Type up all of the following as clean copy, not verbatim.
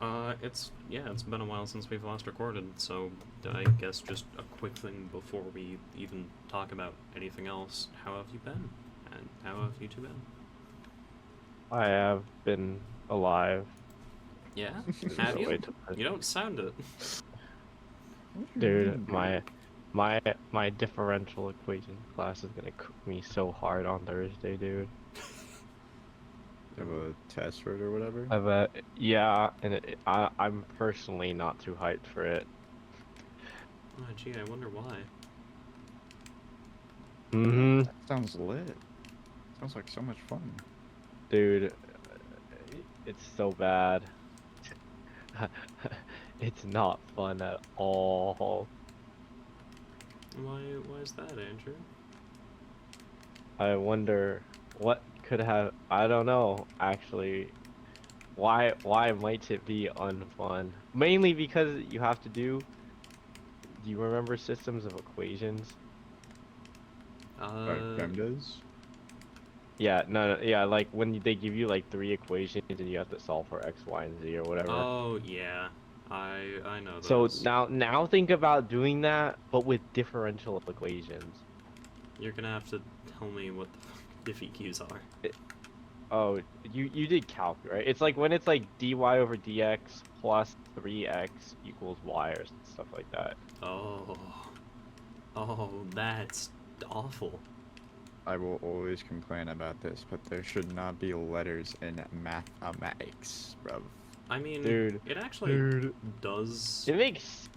It's been a while since we've last recorded, so I guess just a quick thing before we even talk about anything else. How have you been? And how have you two been? I have been alive. Yeah? There's Have no you? way to put You don't sound it. What do you Dude, mean, my dude? my my differential equation class is gonna cook me so hard on Thursday, dude. You have a test for it or whatever? Yeah, and I'm personally not too hyped for it. Oh, gee, I wonder why. Mm-hmm. That sounds lit. Sounds like so much fun. Dude, it's so bad. It's not fun at all. Why is that, Andrew? I wonder what could have, I don't know, actually. Why might it be unfun? Mainly because you have to do you remember systems of equations? Like Uh, PEMDAS? Yeah, no, yeah, like when they give you like three equations and you have to solve for X, Y, and Z or whatever. oh, yeah. I know So those. now think about doing that, but with differential equations. You're gonna have to tell me what the fuck diffie are. It, oh, you did calc, right? It's like when it's like dy over dx plus 3x equals y or stuff like that. Oh. Oh, that's awful. I will always complain about this, but there should not be letters in mathematics, bruv. I mean, Dude, it actually dude, does. it makes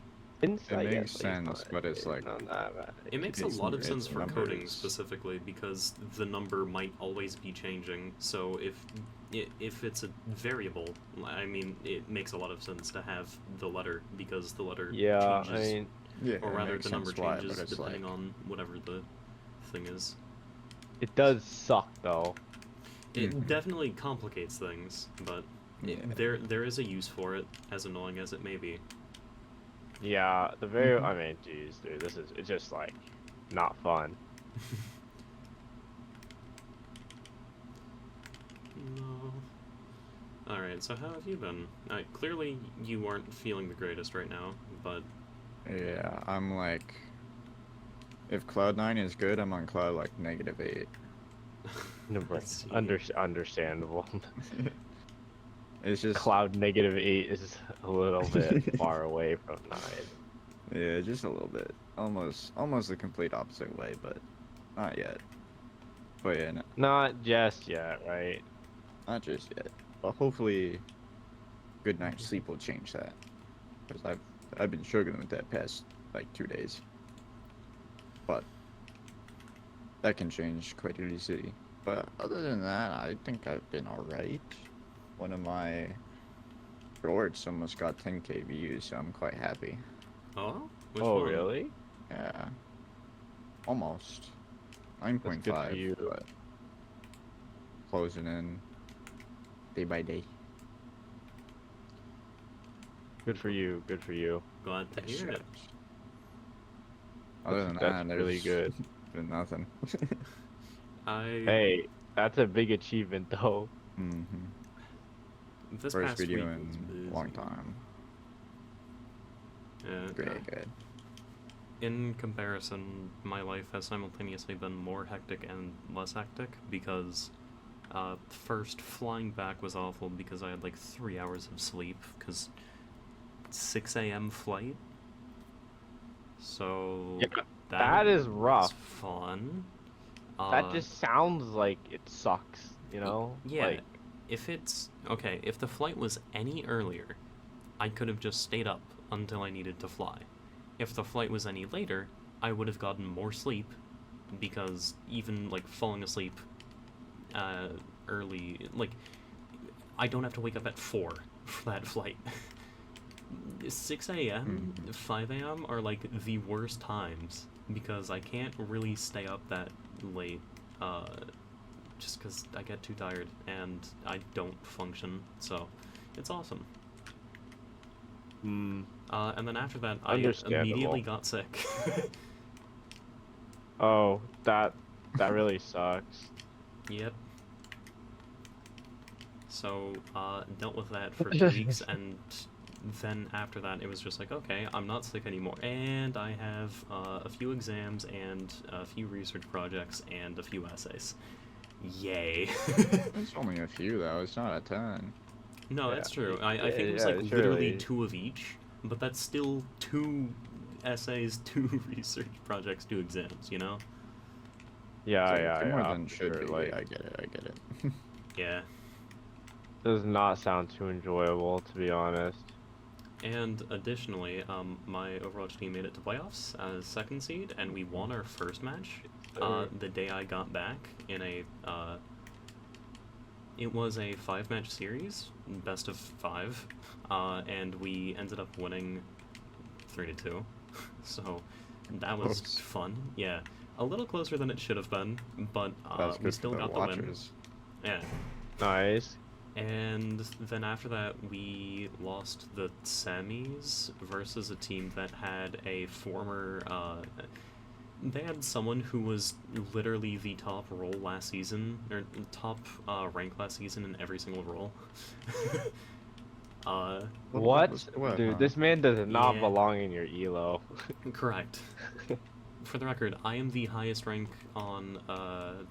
sense, It I makes guess. sense, but it's like not that bad. It makes a It's- lot of it's sense for coding numbers. specifically because the number might always be changing. So if it's a variable, I mean, it makes a lot of sense to have the letter because the letter Yeah, changes, I mean, yeah, or it rather, makes the number sense why, changes but it's depending like on whatever the thing is. it does suck though. It definitely complicates things, but Yeah. there is a use for it, as annoying as it may be. Yeah, I mean, geez, dude, it's just like not fun. No. Alright, so how have you been? Clearly, you aren't feeling the greatest right now, but. Yeah, I'm like, if Cloud9 is good, I'm on Cloud like -8. Let's see. Understandable. It's just Cloud -8 is a little bit far away from 9. yeah, just a little bit, almost the complete opposite way, but not yet. But yeah, no, Not just yet, right? not just yet. But hopefully, good night's sleep will change that, because I've been struggling with that past like 2 days. But that can change quite easily. But other than that, I think I've been alright. One of my shorts almost got 10K views, so I'm quite happy. Oh? Which Oh, one? really? Yeah, almost That's good for 9.5, you. but closing in day by day. Good for you. Good for you. Glad to hear it. Other than That's that, really there's good. been nothing. Hey, that's a big achievement though. This First past video week was in busy. a long time. Yeah, Great, good. in comparison, my life has simultaneously been more hectic and less hectic because first, flying back was awful because I had like 3 hours of sleep because 6 a.m. flight. So Yeah, that that is was rough. fun. That just sounds like it sucks, you know? Yeah. Like, If the flight was any earlier, I could have just stayed up until I needed to fly. If the flight was any later, I would have gotten more sleep because even like falling asleep early, like I don't have to wake up at 4 for that flight. 6 a.m., 5 a.m. are like the worst times because I can't really stay up that late just because I get too tired and I don't function, so it's awesome. And then after that, I immediately got sick. oh, that really sucks. Yep. So, dealt with that for 2 weeks, and then after that, it was just like, okay, I'm not sick anymore, and I have a few exams and a few research projects and a few essays. Yay. It's only a few though. It's not a ton. No, Yeah. that's true. I think it was Yeah, like literally surely. 2 of each, but that's still 2 essays, 2 research projects, 2 exams, you know? Yeah, It's yeah, more yeah. than for should sure, be. Like, I get it. I get it. Yeah. does not sound too enjoyable, to be honest. And additionally, my Overwatch team made it to playoffs as 2nd seed, and we won our first match the day I got back in a, it was a 5-match series, best of 5, and we ended up winning 3-2. So that was Close. fun. Yeah, a little closer than it should have been, but That's we good still for the got the win. watchers. Yeah. Nice. And then after that, we lost the semis versus a team that had a former, they had someone who was literally the top role last season, or top rank last season in every single role. What? What, Dude, huh? this man does not Yeah. belong in your elo. Correct. For the record, I am the highest rank on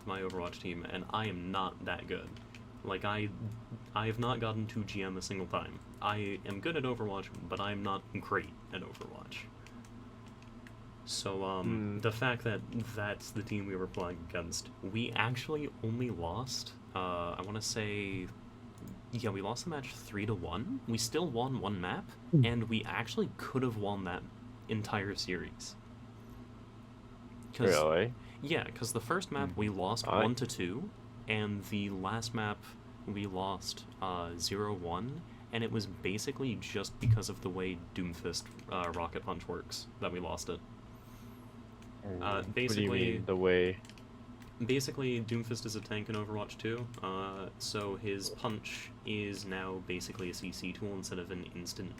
my Overwatch team, and I am not that good. Like, I have not gotten to GM a single time. I am good at Overwatch, but I'm not great at Overwatch. So, the fact that that's the team we were playing against, we actually only lost, I want to say, yeah, we lost the match 3-1. We still won 1 map, and we actually could have won that entire series. Really? Yeah, because the first map we lost Alright. 1-2, and the last map we lost 0-1, and it was basically just because of the way Doomfist Rocket Punch works that we lost it. What do you mean, the way? Basically, Doomfist is a tank in Overwatch 2, so his punch is now basically a CC tool instead of an instant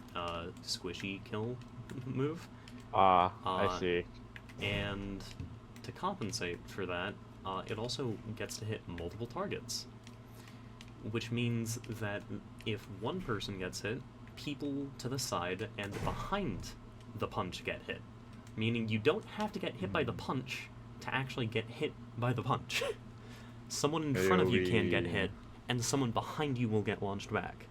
squishy kill move. I Uh, see. And to compensate for that, it also gets to hit multiple targets. Which means that if one person gets hit, people to the side and behind the punch get hit. Meaning you don't have to get hit by the punch to actually get hit by the punch. Someone in front of you can get AoE. hit, and someone behind you will get launched back.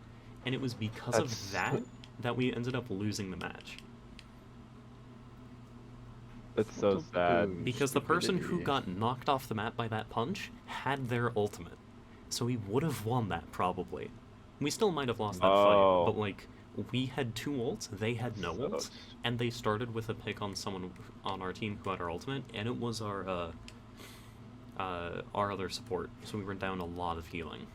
And it was because That's- of that we ended up losing the match. That's so sad. Because the person who Stupidity. got knocked off the map by that punch had their ultimate. So we would have won that, probably. We still might have lost that Oh. fight, but, like, we had 2 ults, they had no ults, Sucks. and they started with a pick on someone on our team who had our ultimate, and it was our other support, so we were down a lot of healing.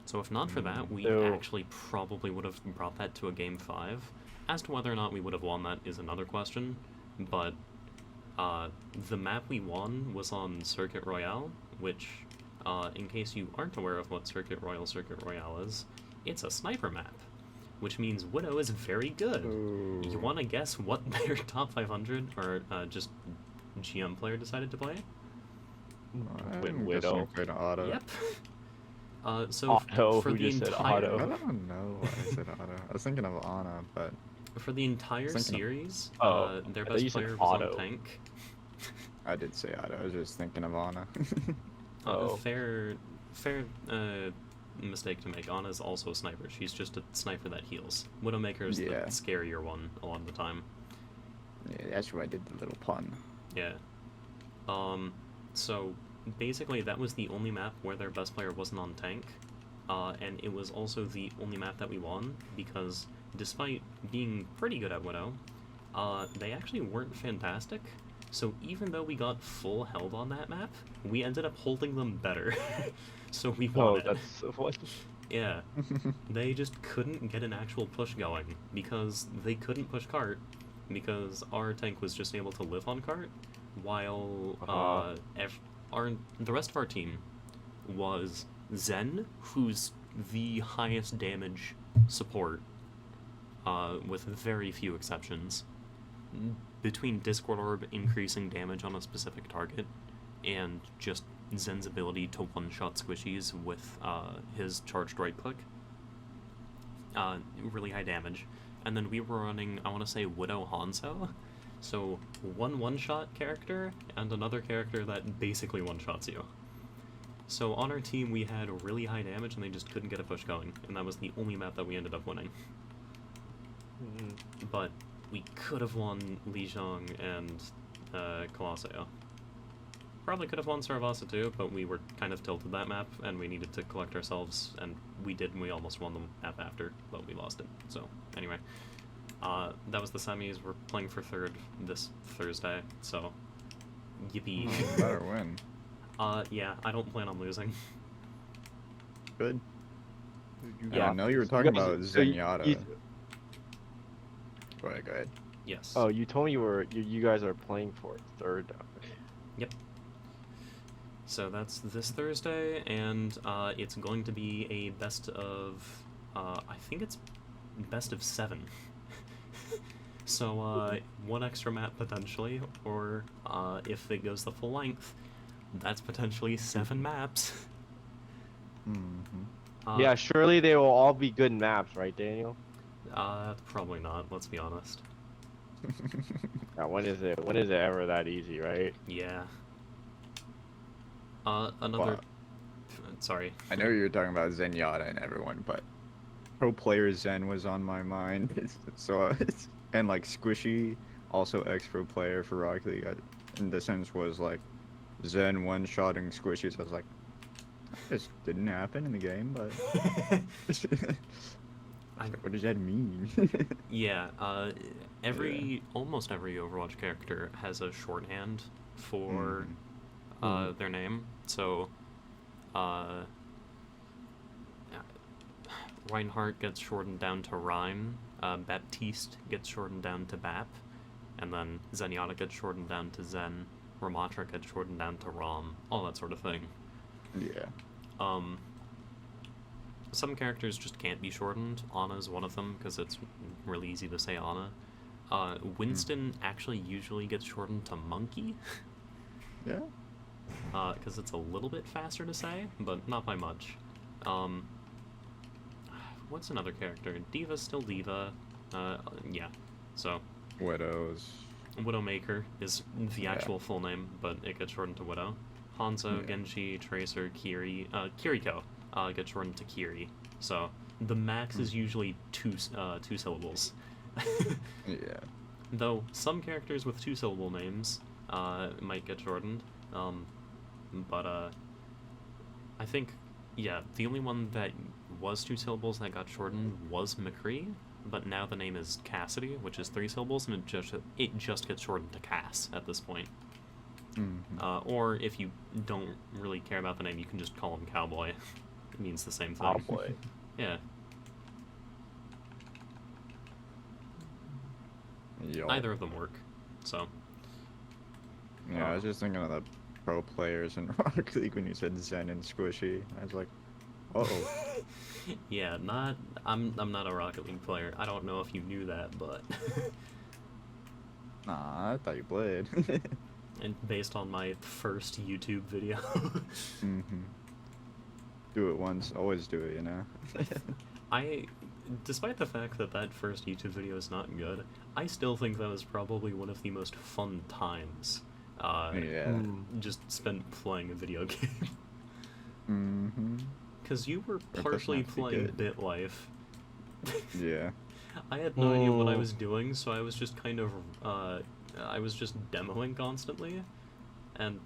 So if not for that, we So- actually probably would have brought that to a game 5. As to whether or not we would have won that is another question, but the map we won was on Circuit Royale, which, in case you aren't aware of what Circuit Royale is, it's a sniper map, which means Widow is very good. You want to guess what their top 500 or just GM player decided to play? Widow. Auto. Yep. So Auto, for who the just said entire auto? I don't know why I said Auto. I was thinking of Ana, but for the entire Thinking of- series, Oh, their I thought you best said player was auto. on tank. I did say Auto. I was just thinking of Ana. Oh. Fair mistake to make. Ana's also a sniper. She's just a sniper that heals. Widowmaker is Yeah. the scarier one a lot of the time. Yeah, that's why I did the little pun. Yeah. So basically that was the only map where their best player wasn't on tank, and it was also the only map that we won because despite being pretty good at Widow, they actually weren't fantastic. So even though we got full held on that map, we ended up holding them better. So we won Oh, it. that's what? Yeah. They just couldn't get an actual push going because they couldn't push cart because our tank was just able to live on cart while the rest of our team was Zen, who's the highest damage support with very few exceptions. Between Discord Orb increasing damage on a specific target and just Zen's ability to one-shot squishies with his charged right click. Really high damage. And then we were running, I want to say, Widow Hanzo. So, one-shot character, and another character that basically one-shots you. So on our team, we had really high damage, and they just couldn't get a push going. And that was the only map that we ended up winning. But we could have won Lijiang and Colosseo. Probably could have won Saravasa too, but we were kind of tilted that map, and we needed to collect ourselves, and we did, and we almost won the map after, but we lost it. So, anyway. That was the semis. We're playing for third this Thursday, so yippee. Better win. Yeah, I don't plan on losing. Good. Yeah. I know you were talking guys- about so Zenyatta. Go ahead. Yes. Oh, you told me you guys are playing for third. Yep. So that's this Thursday, and it's going to be a best of, I think it's best of 7. So one extra map potentially, or if it goes the full length, that's potentially 7 maps. Yeah, surely they will all be good maps, right, Daniel? Probably not. Let's be honest. Yeah, when is it ever that easy, right? Yeah. Another. But Sorry. I know you were talking about Zenyatta and everyone, but pro player Zen was on my mind. So, and like Squishy, also ex-pro player for Rocket League, in the sense was like Zen one-shotting Squishies. I was like, this didn't happen in the game, but what does that mean? Yeah. Almost every Overwatch character has a shorthand for their name. So, Reinhardt gets shortened down to Rein, Baptiste gets shortened down to Bap, and then Zenyatta gets shortened down to Zen, Ramatra gets shortened down to Rom, all that sort of thing. Yeah. Some characters just can't be shortened. Ana's one of them, because it's really easy to say Ana. Winston actually usually gets shortened to Monkey. Yeah. Because it's a little bit faster to say, but not by much. What's another character? Diva's still Diva. Yeah. So, Widowmaker is the actual full name, but it gets shortened to Widow. Hanzo, Genji, Tracer, Kiriko gets shortened to Kiri. So, the max is usually two syllables. Yeah. Though, some characters with 2-syllable names might get shortened. But I think, yeah, the only one that was 2 syllables that got shortened was McCree, but now the name is Cassidy, which is 3 syllables, and it just gets shortened to Cass at this point. Or if you don't really care about the name, you can just call him Cowboy. It means the same thing. Cowboy. Yeah. Yo. Either of them work. So. Yeah, I was just thinking of the pro players in Rocket League when you said Zen and Squishy. I was like, uh-oh. Yeah, I'm not a Rocket League player. I don't know if you knew that, but Nah, I thought you played. and based on my first YouTube video. Do it once, always do it, you know? Despite the fact that that first YouTube video is not good, I still think that was probably one of the most fun times. Just spent playing a video game. Because you were partially playing BitLife. Yeah. I had no idea what I was doing, so I was just kind of, I was just demoing constantly, and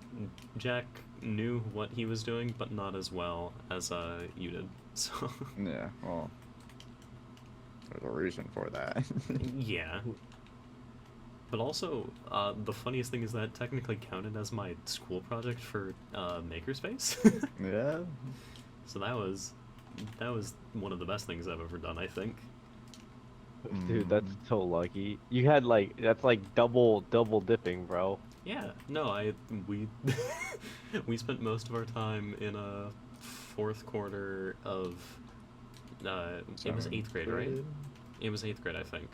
Jack knew what he was doing, but not as well as you did, so... Yeah, well, there's a reason for that. Yeah. But also, the funniest thing is that technically counted as my school project for Makerspace. Yeah. So that was one of the best things I've ever done, I think. Dude, that's so lucky. You had that's like double dipping, bro. Yeah, no, we we spent most of our time in a fourth quarter of it was 8th grade, right? It was 8th grade, I think.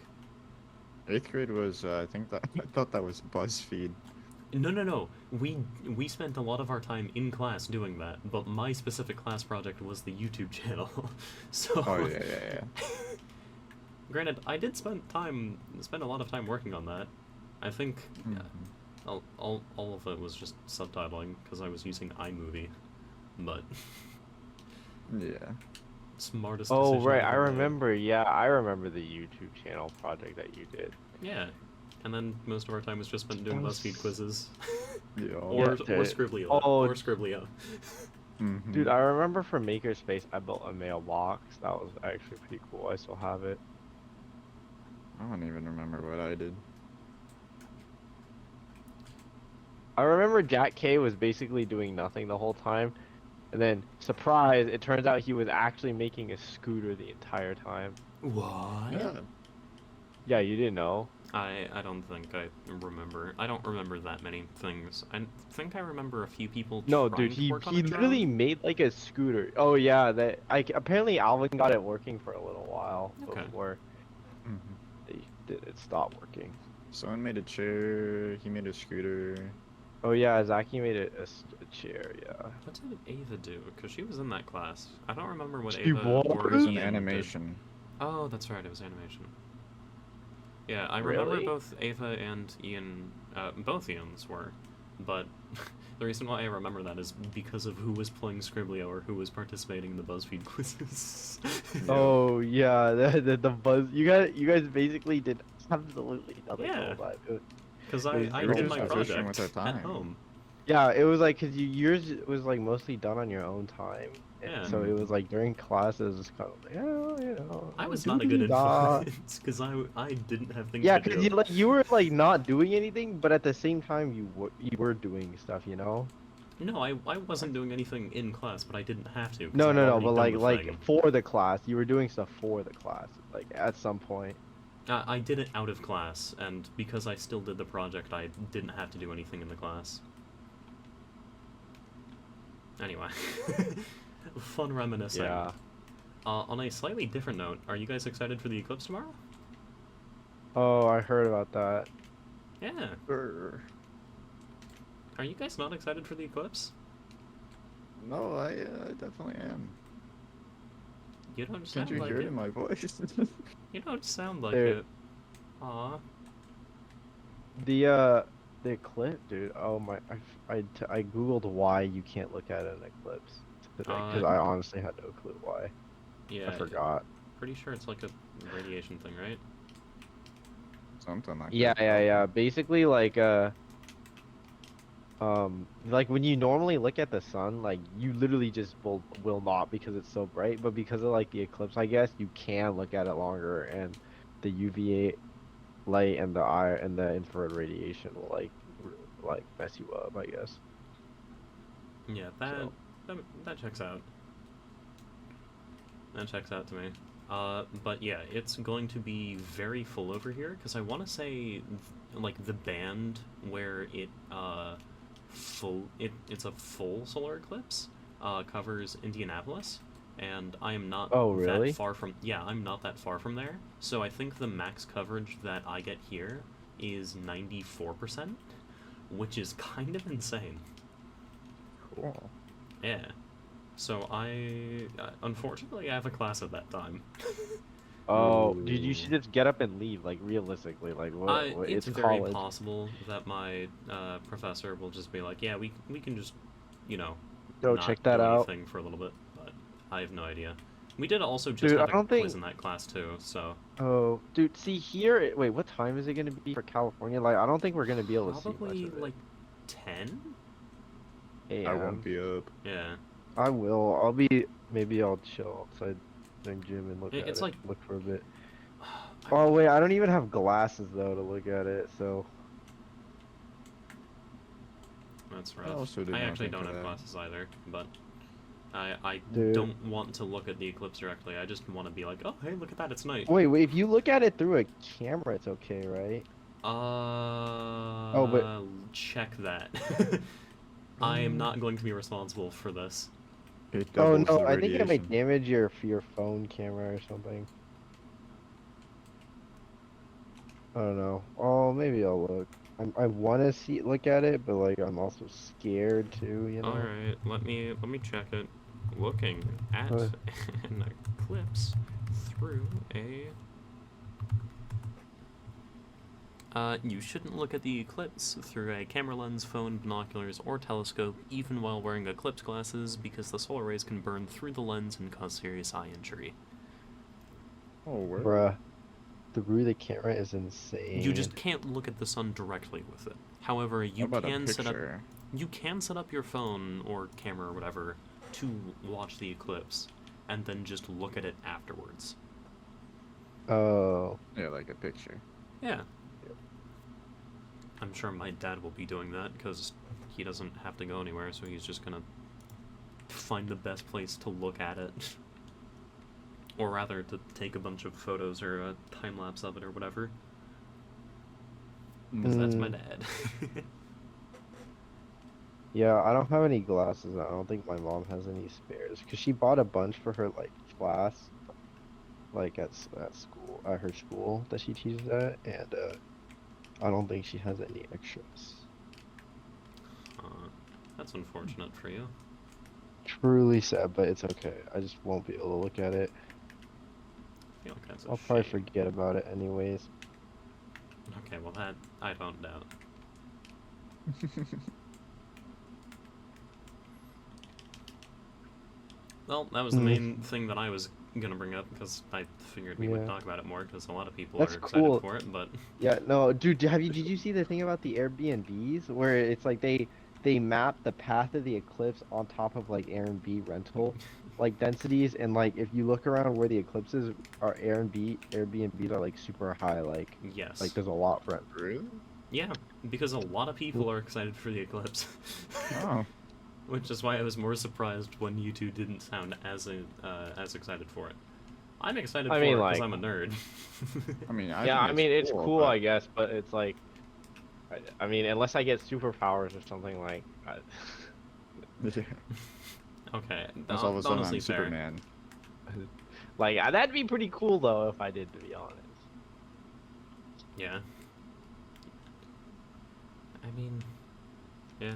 8th grade was I thought that was BuzzFeed. No. We spent a lot of our time in class doing that, but my specific class project was the YouTube channel. So Oh yeah. granted, I did spend a lot of time working on that. I think Mhm. all of it was just subtitling because I was using iMovie, but Yeah. smartest Oh decision right, I I ever made. remember. Yeah, I remember the YouTube channel project that you did. Yeah, and then most of our time was just spent doing That was- BuzzFeed quizzes, Yeah. or dude. Scribbly Oh, or Scribbly. dude, Mhm. I remember for Makerspace, I built a mailbox. That was actually pretty cool. I still have it. I don't even remember what I did. I remember Jack K was basically doing nothing the whole time, and then surprise, it turns out he was actually making a scooter the entire time. What? Yeah. Yeah, you didn't know. I don't think I remember. I don't remember that many things. I think I remember a few people No, trying dude, to he work on he a literally drone. made like a scooter. Oh yeah, that apparently Alvin got it working for a little while Okay. before Mhm. it stopped working. Someone made a chair. He made a scooter. Oh yeah, Zaki made a chair. Yeah. What did Ava do? Because she was in that class. I don't remember what She Ava was? or It was an Ian did. animation. Oh, that's right. It was animation. Yeah, I remember Really? both Ava and Ian. Both Ians were, but the reason why I remember that is because of who was playing Scriblio or who was participating in the BuzzFeed quizzes. Yeah. Oh yeah, the buzz. You guys basically did absolutely nothing Yeah. all that. Because It was I We were did just my efficient project with our at time. home. Yeah, it was like because yours was like mostly done on your own time, and Yeah. so it was like during classes, it's kind of like, yeah, you know. I was not a good doo-doo-doo-dah. influence because I didn't have things Yeah, to because do. you were like not doing anything, but at the same time you were doing stuff, you know. No, I wasn't doing anything in class, but I didn't have to. 'Cause No, I'd no, no, already but done the like thing. for the class, you were doing stuff for the class, like at some point. I did it out of class, and because I still did the project, I didn't have to do anything in the class. Anyway, fun reminiscing. Yeah. On a slightly different note, are you guys excited for the eclipse tomorrow? Oh, I heard about that. Yeah. Brr. Are you guys not excited for the eclipse? No, I definitely am. You don't Can't sound you like hear it it. in my voice? You don't sound like There- it. Aw. The eclipse, dude. Oh my, I googled why you can't look at an eclipse today because I honestly had no clue why. Yeah. I forgot. Pretty sure it's like a radiation thing, right? Something like Yeah, that. yeah. Basically, like like when you normally look at the sun, like you literally just will not because it's so bright, but because of like the eclipse, I guess you can look at it longer, and the UVA light and the infrared radiation will like mess you up, I guess. Yeah, So- that checks out. That checks out to me. But yeah, it's going to be very full over here because I want to say, like the band where it's a full solar eclipse, covers Indianapolis, and I am not Oh, really? that far from. Yeah, I'm not that far from there. So I think the max coverage that I get here is 94%, which is kind of insane. Cool. Yeah. So unfortunately, I have a class at that time. Oh, dude, you Ooh. should just get up and leave. Like realistically, like what? It's It's very college. possible that my professor will just be like, yeah, we can just, you know, Go not check that do out. anything for a little bit, but I have no idea. We did also just Dude, have I a don't quiz think- in that class too, so Oh, dude, see here. Wait, what time is it gonna be for California? Like, I don't think we're gonna be able to see much probably of it. like 10. I won't be up. Yeah. I will. I'll be. Maybe I'll chill outside the gym and look at It's it. like- Look for a bit. Oh wait, I don't even have glasses though to look at it. So That's I rough. also did I not actually think don't of have that. glasses either, but I Dude. don't want to look at the eclipse directly. I just want to be like, oh, hey, look at that, it's night. wait. If you look at it through a camera, it's okay, right? Check that. I am not going to be responsible for this. It Oh doubles no, the I think it may radiation. damage your phone camera or something. I don't know. Oh, maybe I'll look. I want to look at it, but like I'm also scared too, you know. All right, let me check it. Looking at Uh, an eclipse through a. You shouldn't look at the eclipse through a camera lens, phone, binoculars, or telescope, even while wearing eclipse glasses, because the solar rays can burn through the lens and cause serious eye injury. Oh, where? Bruh, through the camera is insane. You just can't look at the sun directly with it. However, you How about can a set up picture? your phone or camera or whatever to watch the eclipse, and then just look at it afterwards. Oh, Yeah, like a picture. Yeah. I'm sure my dad will be doing that because he doesn't have to go anywhere, so he's just gonna find the best place to look at it. Or rather, to take a bunch of photos or a time lapse of it or whatever. Because that's my dad. yeah. I don't have any glasses. I don't think my mom has any spares because she bought a bunch for her like class, like at school, at her school that she teaches at, and I don't think she has any extras. That's unfortunate for you. Truly sad, but it's okay. I just won't be able to look at it. I feel like that's a I'll probably shame. forget about it anyways. Okay, well that I don't doubt. Well, that was the main thing that I was gonna bring up because I figured we would Yeah. talk about it more because a lot of people That's are excited cool. for it. But Yeah, no, dude, did you see the thing about the Airbnbs where it's like they map the path of the eclipse on top of like Airbnb rental like densities, and like if you look around where the eclipses are, Airbnbs are like super high, like yes, there's a lot for it. Really? yeah, because a lot of people are excited for the eclipse. Oh. Which is why I was more surprised when you two didn't sound as excited for it. I'm excited I for mean, it because like- I'm a nerd. I mean, Yeah, I mean it's cool, but I guess, but it's like, I mean, unless I get superpowers or something like. yeah. Okay, That's all of a sudden honestly I'm fair. Superman. Like that'd be pretty cool though if I did, to be honest. Yeah. I mean, yeah.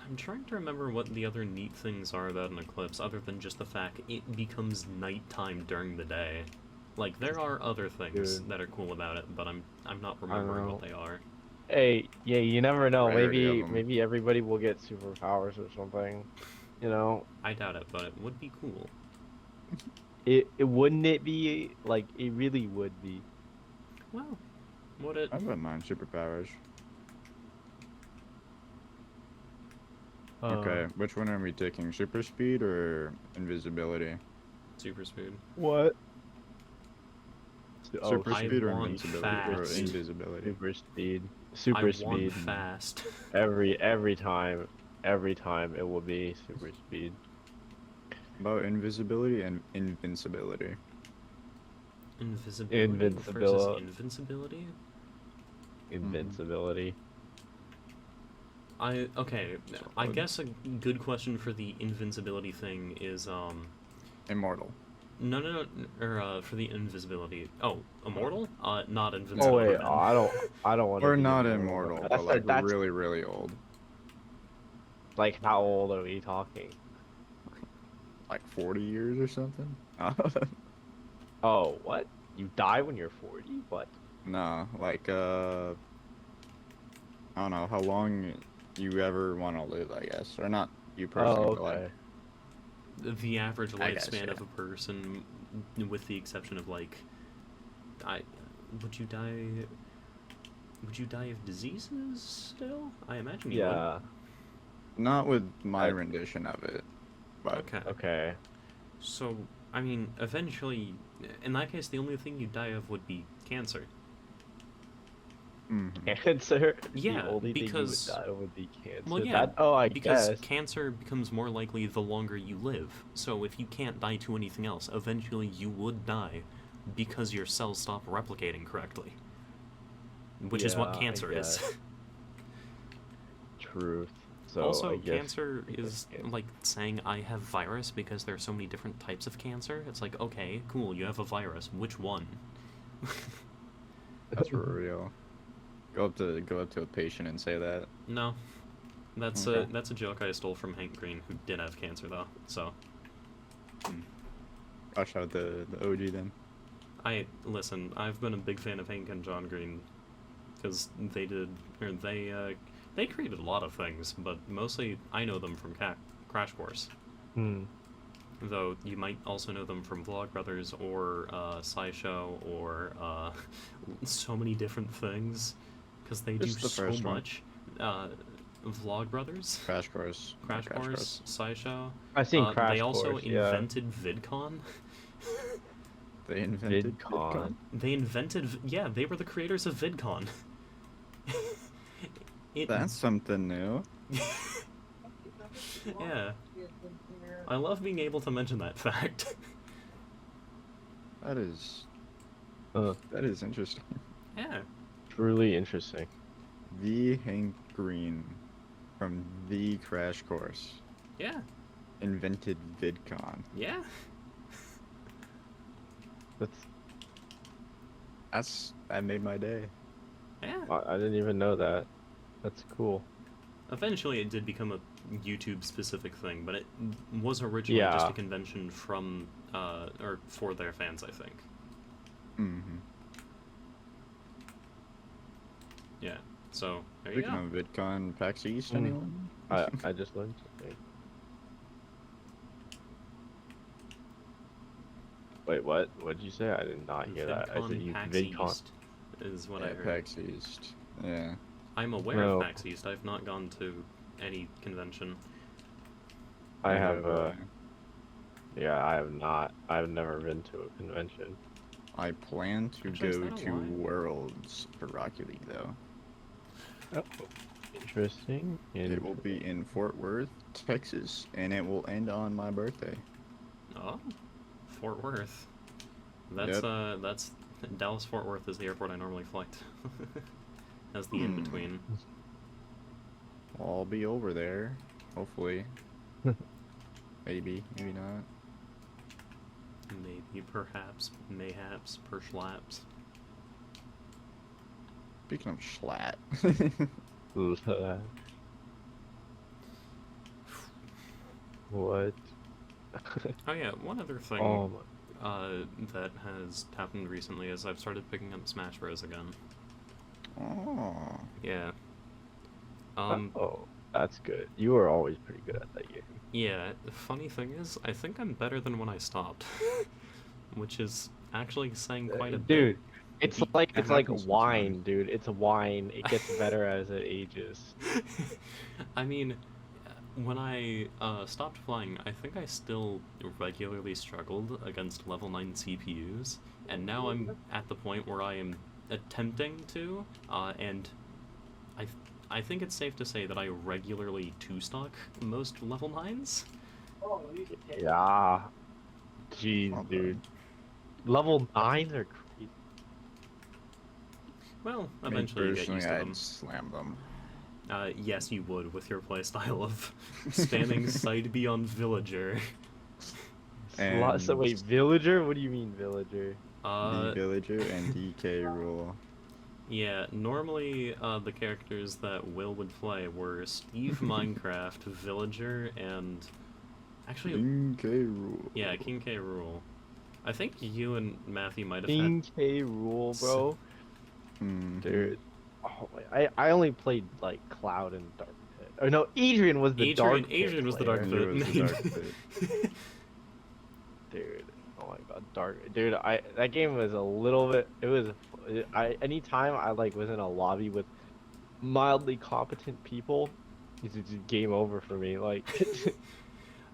I'm trying to remember what the other neat things are about an eclipse, other than just the fact it becomes nighttime during the day. Like, there are other things Dude. that are cool about it, but I'm not remembering what know. they are. Hey, yeah, you never know. Rarity of Maybe 'em. maybe everybody will get superpowers or something. You know, I doubt it, but it would be cool. it wouldn't it be like it really would be. Well, would it? I wouldn't mind superpowers. Okay, which one are we taking? Super speed or invisibility? Super speed. What? Super I speed or want invincibility? Or fast. invisibility? Super speed. I Super want speed. fast. Every time it will be super speed. About invisibility and invincibility. Invisibility versus invincibility? Invincibility. Okay, I guess a good question for the invincibility thing is, Immortal. no, or, for the invisibility. Oh, immortal? Not Oh invincible. wait, then. I don't want to. Or not immortal, but like that's really, really old. like how old are we talking? Like 40 years or something? Oh, what? You die when you're 40? What? No, like, I don't know how long you ever want to live, I guess. Or not you personally, Oh, but like, okay. The average I guess, lifespan yeah. of a person, with the exception of, like, would you die of diseases still? I imagine you would. Yeah. not with my rendition of it, but Okay. Okay. So, I mean, eventually, in that case, the only thing you'd die of would be cancer. Cancer. Yeah, the only because- thing you would die of would be cancer. Well, yeah, I because guess. cancer becomes more likely the longer you live. So if you can't die to anything else, eventually you would die because your cells stop replicating correctly. Which is what Yeah, I cancer is. guess. Truth. So Also, I guess cancer I guess is cancer. like saying I have virus because there are so many different types of cancer. It's like, okay, cool, you have a virus. Which one? that's for real. Go up to a patient and say that. No, that's Okay. that's a joke I stole from Hank Green, who did have cancer though. So I'll shout out the OG then. listen. I've been a big fan of Hank and John Green because they created a lot of things, but mostly I know them from Crash Course. Hmm. Though you might also know them from Vlogbrothers or SciShow or so many different things because they Just do the so first one. much. Vlogbrothers, Crash Course. Crash Course, SciShow. I've seen Crash They also Course, yeah. invented VidCon. They invented VidCon. They invented, yeah, they were the creators of VidCon. That's something new. Yeah. I love being able to mention that fact. That is Uh, interesting. Yeah. truly interesting. The Hank Green from the Crash Course Yeah. invented VidCon. Yeah. That made my day. Yeah. I didn't even know that. That's cool. Eventually, it did become a YouTube-specific thing, but it was originally just Yeah. a convention from, or for their fans, I think. Mm-hmm. Yeah. So there you Speaking go. of VidCon, PAX East, Mm. anyone? I just learned something. Wait, what? What did you say? I did not hear that. I said VidCon you PAX VidCon. East is what I Yeah, heard. PAX East. Yeah. I'm aware No. of PAX East. I've not gone to any convention. I have yeah, I have not. I've never been to a convention. I plan to Actually, is go that a to lie? Worlds for Rocket League though. Oh, interesting. It will be in Fort Worth, Texas, and it will end on my birthday. Oh, Fort Worth. That's Dallas Fort Worth is the airport I normally fly to. As the in between. I'll be over there, hopefully. Maybe, maybe not. Maybe, perhaps, mayhaps, perschlaps. Speaking of schlatt. What? Oh yeah, one other thing Oh that has happened recently is I've started picking up Smash Bros. Again. Oh. Yeah. oh, that's good. You were always pretty good at that game. Yeah, the funny thing is, I think I'm better than when I stopped. Which is actually saying quite a Dude, bit. it's That like happens wine, sometimes. dude. It's wine. It gets better as it ages. I mean, when I stopped flying, I think I still regularly struggled against level 9 CPUs, and now I'm at the point where I am attempting to, and I think it's safe to say that I regularly two-stock most level 9s. Yeah. Jeez, Well dude. done. Level 9s are crazy. Well, I mean, eventually you get personally, used to them. I'd slam them. Yes, you would with your playstyle of spamming side beyond villager. So wait, villager? What do you mean villager? The villager and DK rule. Yeah, normally the characters that Will would play were Steve Minecraft, Villager, and actually, King K rule. yeah, King K. Rool. I think you and Matthew might have King K rule, bro. Mhm. Dude. Oh, I only played like Cloud and Dark Pit. Oh no, Adrian was the Dark Pit Adrian was the Dark player. Pit. Adrian was the Dark Pit. Dude, oh my god, Dark. Dude, that game was a little bit. It was. Anytime I like was in a lobby with mildly competent people, it's just game over for me. Like.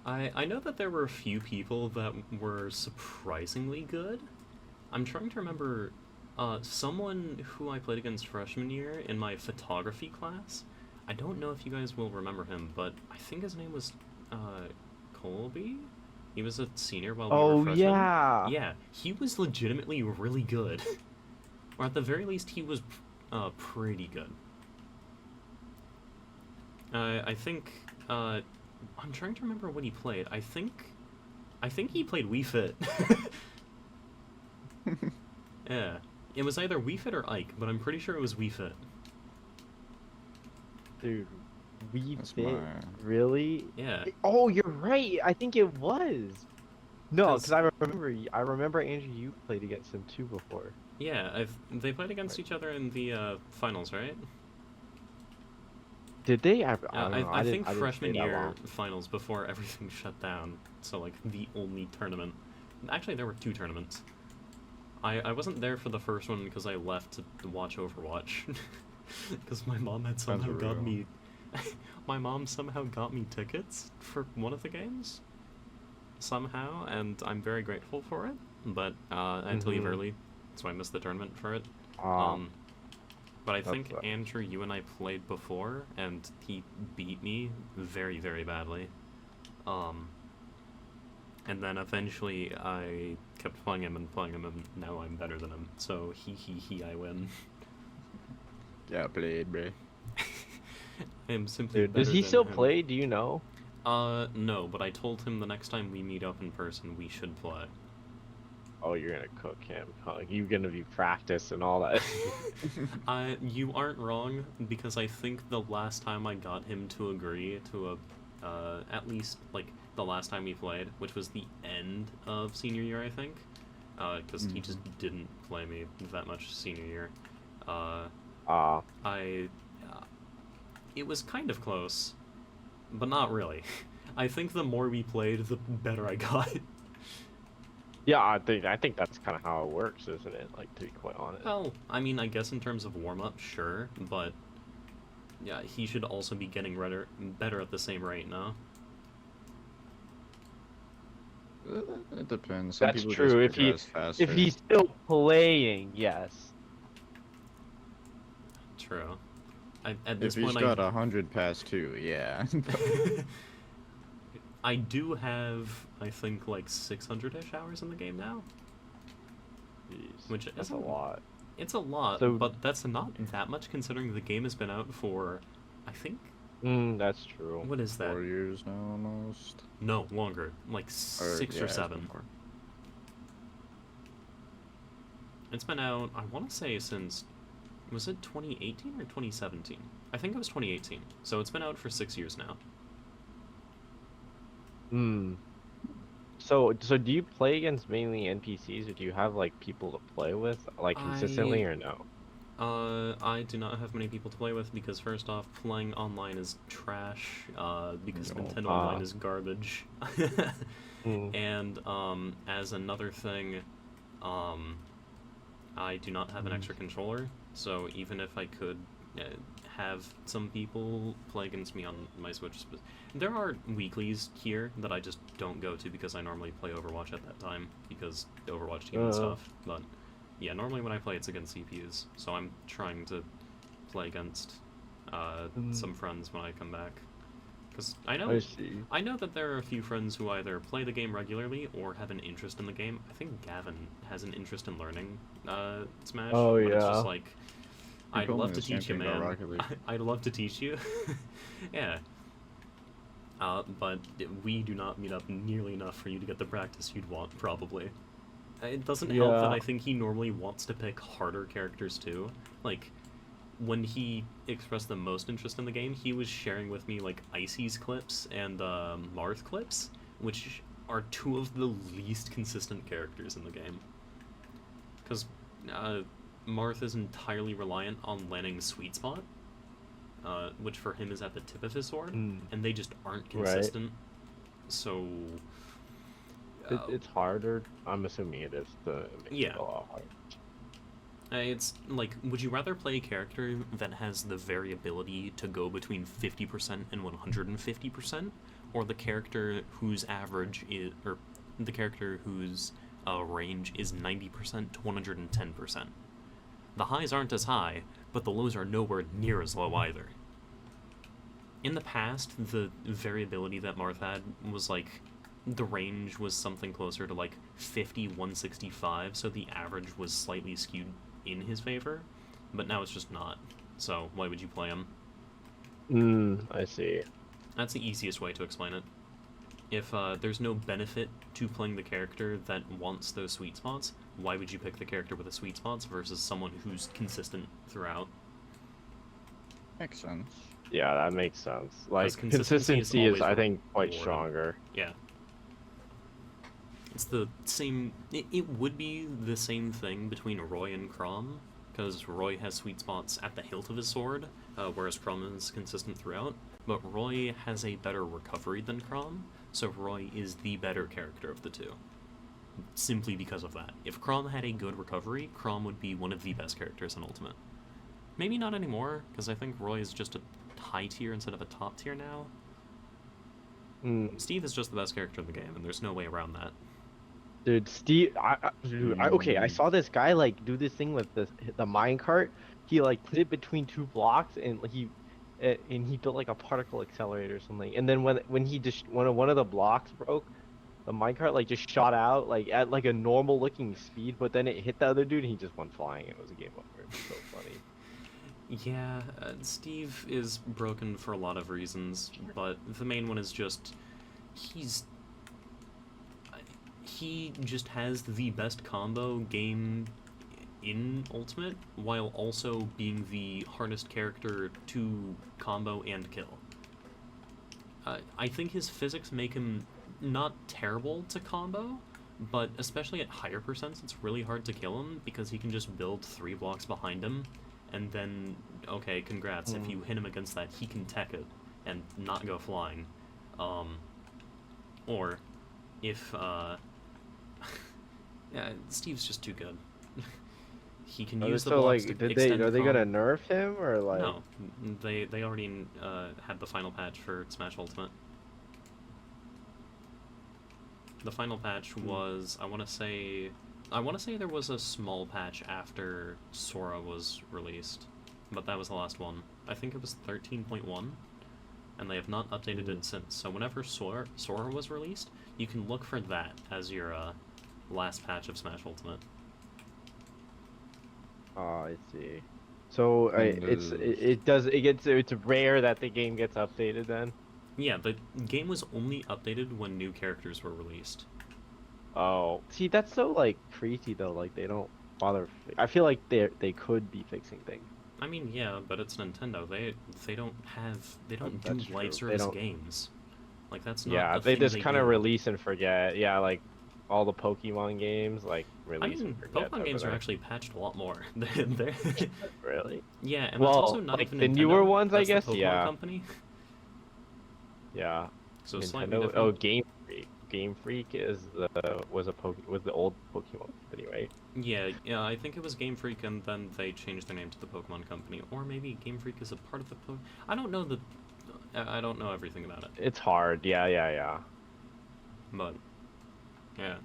I know that there were a few people that were surprisingly good. I'm trying to remember someone who I played against freshman year in my photography class. I don't know if you guys will remember him, but I think his name was Colby. He was a senior while we were freshmen. Yeah. Yeah, he was legitimately really good. Or at the very least, he was pretty good. I think I'm trying to remember what he played. I think he played Wii Fit. Yeah, it was either Wii Fit or Ike, but I'm pretty sure it was Wii Fit. Dude, we That's fit my. really? Yeah. Oh, you're right. I think it was. No, 'Cause- because I remember Andrew, you played against him too before. Yeah, they played against Right. each other in the finals, right? Did they? I don't know. I think I didn't stay freshman that year long. finals before everything shut down. So like the only tournament. Actually, there were 2 tournaments. I wasn't there for the first one because I left to watch Overwatch. Because my mom had somehow got real. me. My mom somehow got me tickets for one of the games. Somehow, and I'm very grateful for it. But I had to leave Mhm. early, so I missed the tournament for it. Ah, But I that think sucks. Andrew, you and I played before, and he beat me very, very badly. And then eventually I kept playing him, and now I'm better than him. So he, I win. Yeah, played, bro. I am simply Dude, better does he than still him. play? Do you know? No, but I told him the next time we meet up in person, we should play. Oh, you're gonna cook him. Huh? You're gonna be practice and all that. You aren't wrong, because I think the last time I got him to agree to at least, like, the last time we played, which was the end of senior year, I think, because he just didn't play me that much senior year. Ah, It was kind of close, but not really. I think the more we played, the better I got. yeah. I think that's kind of how it works, isn't it? Like, to be quite honest. Well, I mean, I guess in terms of warm-up, sure, but yeah, he should also be getting better at the same rate now. It depends. Some That's people true. just progress faster. If he's still playing, yes. True. At If this he's point, got 100 past 2, yeah. I do have, I think, like 600-ish hours in the game now. Jeez, Which that's a isn't- lot. It's a lot, So- but that's not that much considering the game has been out for, I think, That's true. what is that? 4 years now, almost. No, longer. Like 6 yeah, or it's 7. before. It's been out, I want to say, since, was it 2018 or 2017? I think it was 2018. So it's been out for 6 years now. So do you play against mainly NPCs, or do you have like people to play with, like consistently, or no? I do not have many people to play with because first off, playing online is trash, because No. Nintendo Online is garbage. Mm. And, as another thing, I do not have an extra controller, so even if I could have some people play against me on my Switch, there are weeklies here that I just don't go to because I normally play Overwatch at that time, because Overwatch team and stuff, but yeah, normally when I play it's against CPUs, so I'm trying to play against some friends when I come back. Because I see. I know that there are a few friends who either play the game regularly or have an interest in the game. I think Gavin has an interest in learning Smash. Oh, but it's yeah. just like, I'd told me love to the same teach you, thing about man. Rocket League. I'd love to teach you. Yeah. But we do not meet up nearly enough for you to get the practice you'd want, probably. It doesn't help that Yeah. I think he normally wants to pick harder characters too. Like, when he expressed the most interest in the game, he was sharing with me like Icy's clips and Marth clips, which are 2 of the least consistent characters in the game. Because Marth is entirely reliant on landing Sweet Spot, which for him is at the tip of his sword, and they just aren't Right. consistent. So It's harder. I'm assuming it is to make Yeah. it a lot harder. it's like, would you rather play a character that has the variability to go between 50% and 150%, or the character whose average is, or the character whose range is 90% to 110%? The highs aren't as high, but the lows are nowhere near as low either. In the past, the variability that Marth had was like, the range was something closer to like 50, 165, so the average was slightly skewed in his favor, but now it's just not. So why would you play him? I see. That's the easiest way to explain it. If there's no benefit to playing the character that wants those sweet spots, why would you pick the character with the sweet spots versus someone who's consistent throughout? Makes sense. Yeah, that makes sense. Like consistency consistency is is, I always think, quite rewarded. stronger. Yeah. It's the same. It would be the same thing between Roy and Crom, because Roy has sweet spots at the hilt of his sword, whereas Crom is consistent throughout. But Roy has a better recovery than Crom, so Roy is the better character of the two. Simply because of that. If Crom had a good recovery, Crom would be one of the best characters in Ultimate. Maybe not anymore, because I think Roy is just a high tier instead of a top tier now. Steve is just the best character in the game, and there's no way around that. Dude, Steve, okay, I saw this guy like do this thing with the minecart. He like put it between two blocks and he built like a particle accelerator or something. And then when he just when one of the blocks broke, the minecart like just shot out like at like a normal looking speed, but then it hit the other dude and he just went flying. It was a game over. It was so funny. Yeah, Steve is broken for a lot of reasons, but the main one is just he just has the best combo game in Ultimate, while also being the hardest character to combo and kill. I think his physics make him not terrible to combo, but especially at higher percents, it's really hard to kill him because he can just build 3 blocks behind him, and then, okay, congrats, if you hit him against that, he can tech it and not go flying. Or if, yeah, Steve's just too good. He can use the blocks to extend are they gonna nerf him or like? No, they already had the final patch for Smash Ultimate. The final patch was, I want to say there was a small patch after Sora was released, but that was the last one. I think it was 13.1, and they have not updated it since. So whenever Sora was released, you can look for that as your last patch of Smash Ultimate. Oh, I see. So it's rare that the game gets updated then. Yeah, the game was only updated when new characters were released. Oh, see, that's so like crazy though. Like they don't bother. I feel like they could be fixing things. I mean, yeah, but it's Nintendo. They don't do That's live true. service games. Like that's not. Yeah, a they thing just kind of do. release and forget. Yeah, like all the Pokemon games, like I release mean, and forget. Pokemon games are actually patched a lot more. They're Really? yeah, and Well, that's also not like even the Nintendo, newer ones, I that's the guess, Pokemon yeah. company. Yeah. So slightly Nintendo. different. Oh, Game Freak was the old Pokemon company, right? Yeah, I think it was Game Freak, and then they changed their name to the Pokemon Company, or maybe Game Freak is a part of the I don't know everything about it. It's hard. Yeah. But yeah.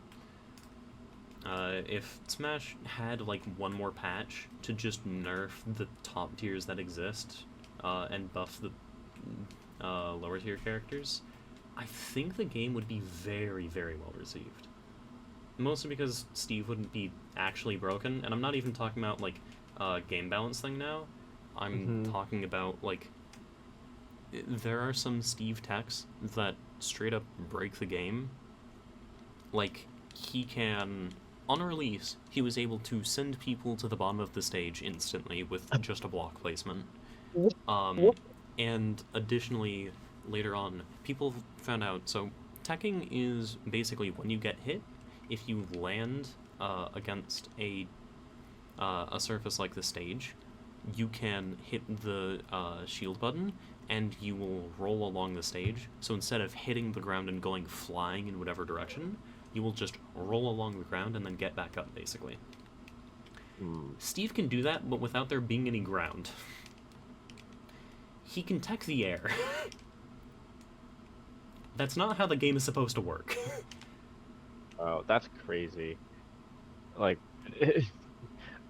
If Smash had like one more patch to just nerf the top tiers that exist, and buff the lower tier characters, I think the game would be very, very well received. Mostly because Steve wouldn't be actually broken, and I'm not even talking about like game balance thing now. I'm talking about like there are some Steve techs that straight up break the game. Like he can, on release, he was able to send people to the bottom of the stage instantly with just a block placement. And additionally, later on, people found out, so teching is basically when you get hit, if you land against a surface like the stage, you can hit the shield button and you will roll along the stage. So instead of hitting the ground and going flying in whatever direction, you will just roll along the ground and then get back up, basically. Steve can do that, but without there being any ground. He can tech the air. That's not how the game is supposed to work. Oh, that's crazy. Like,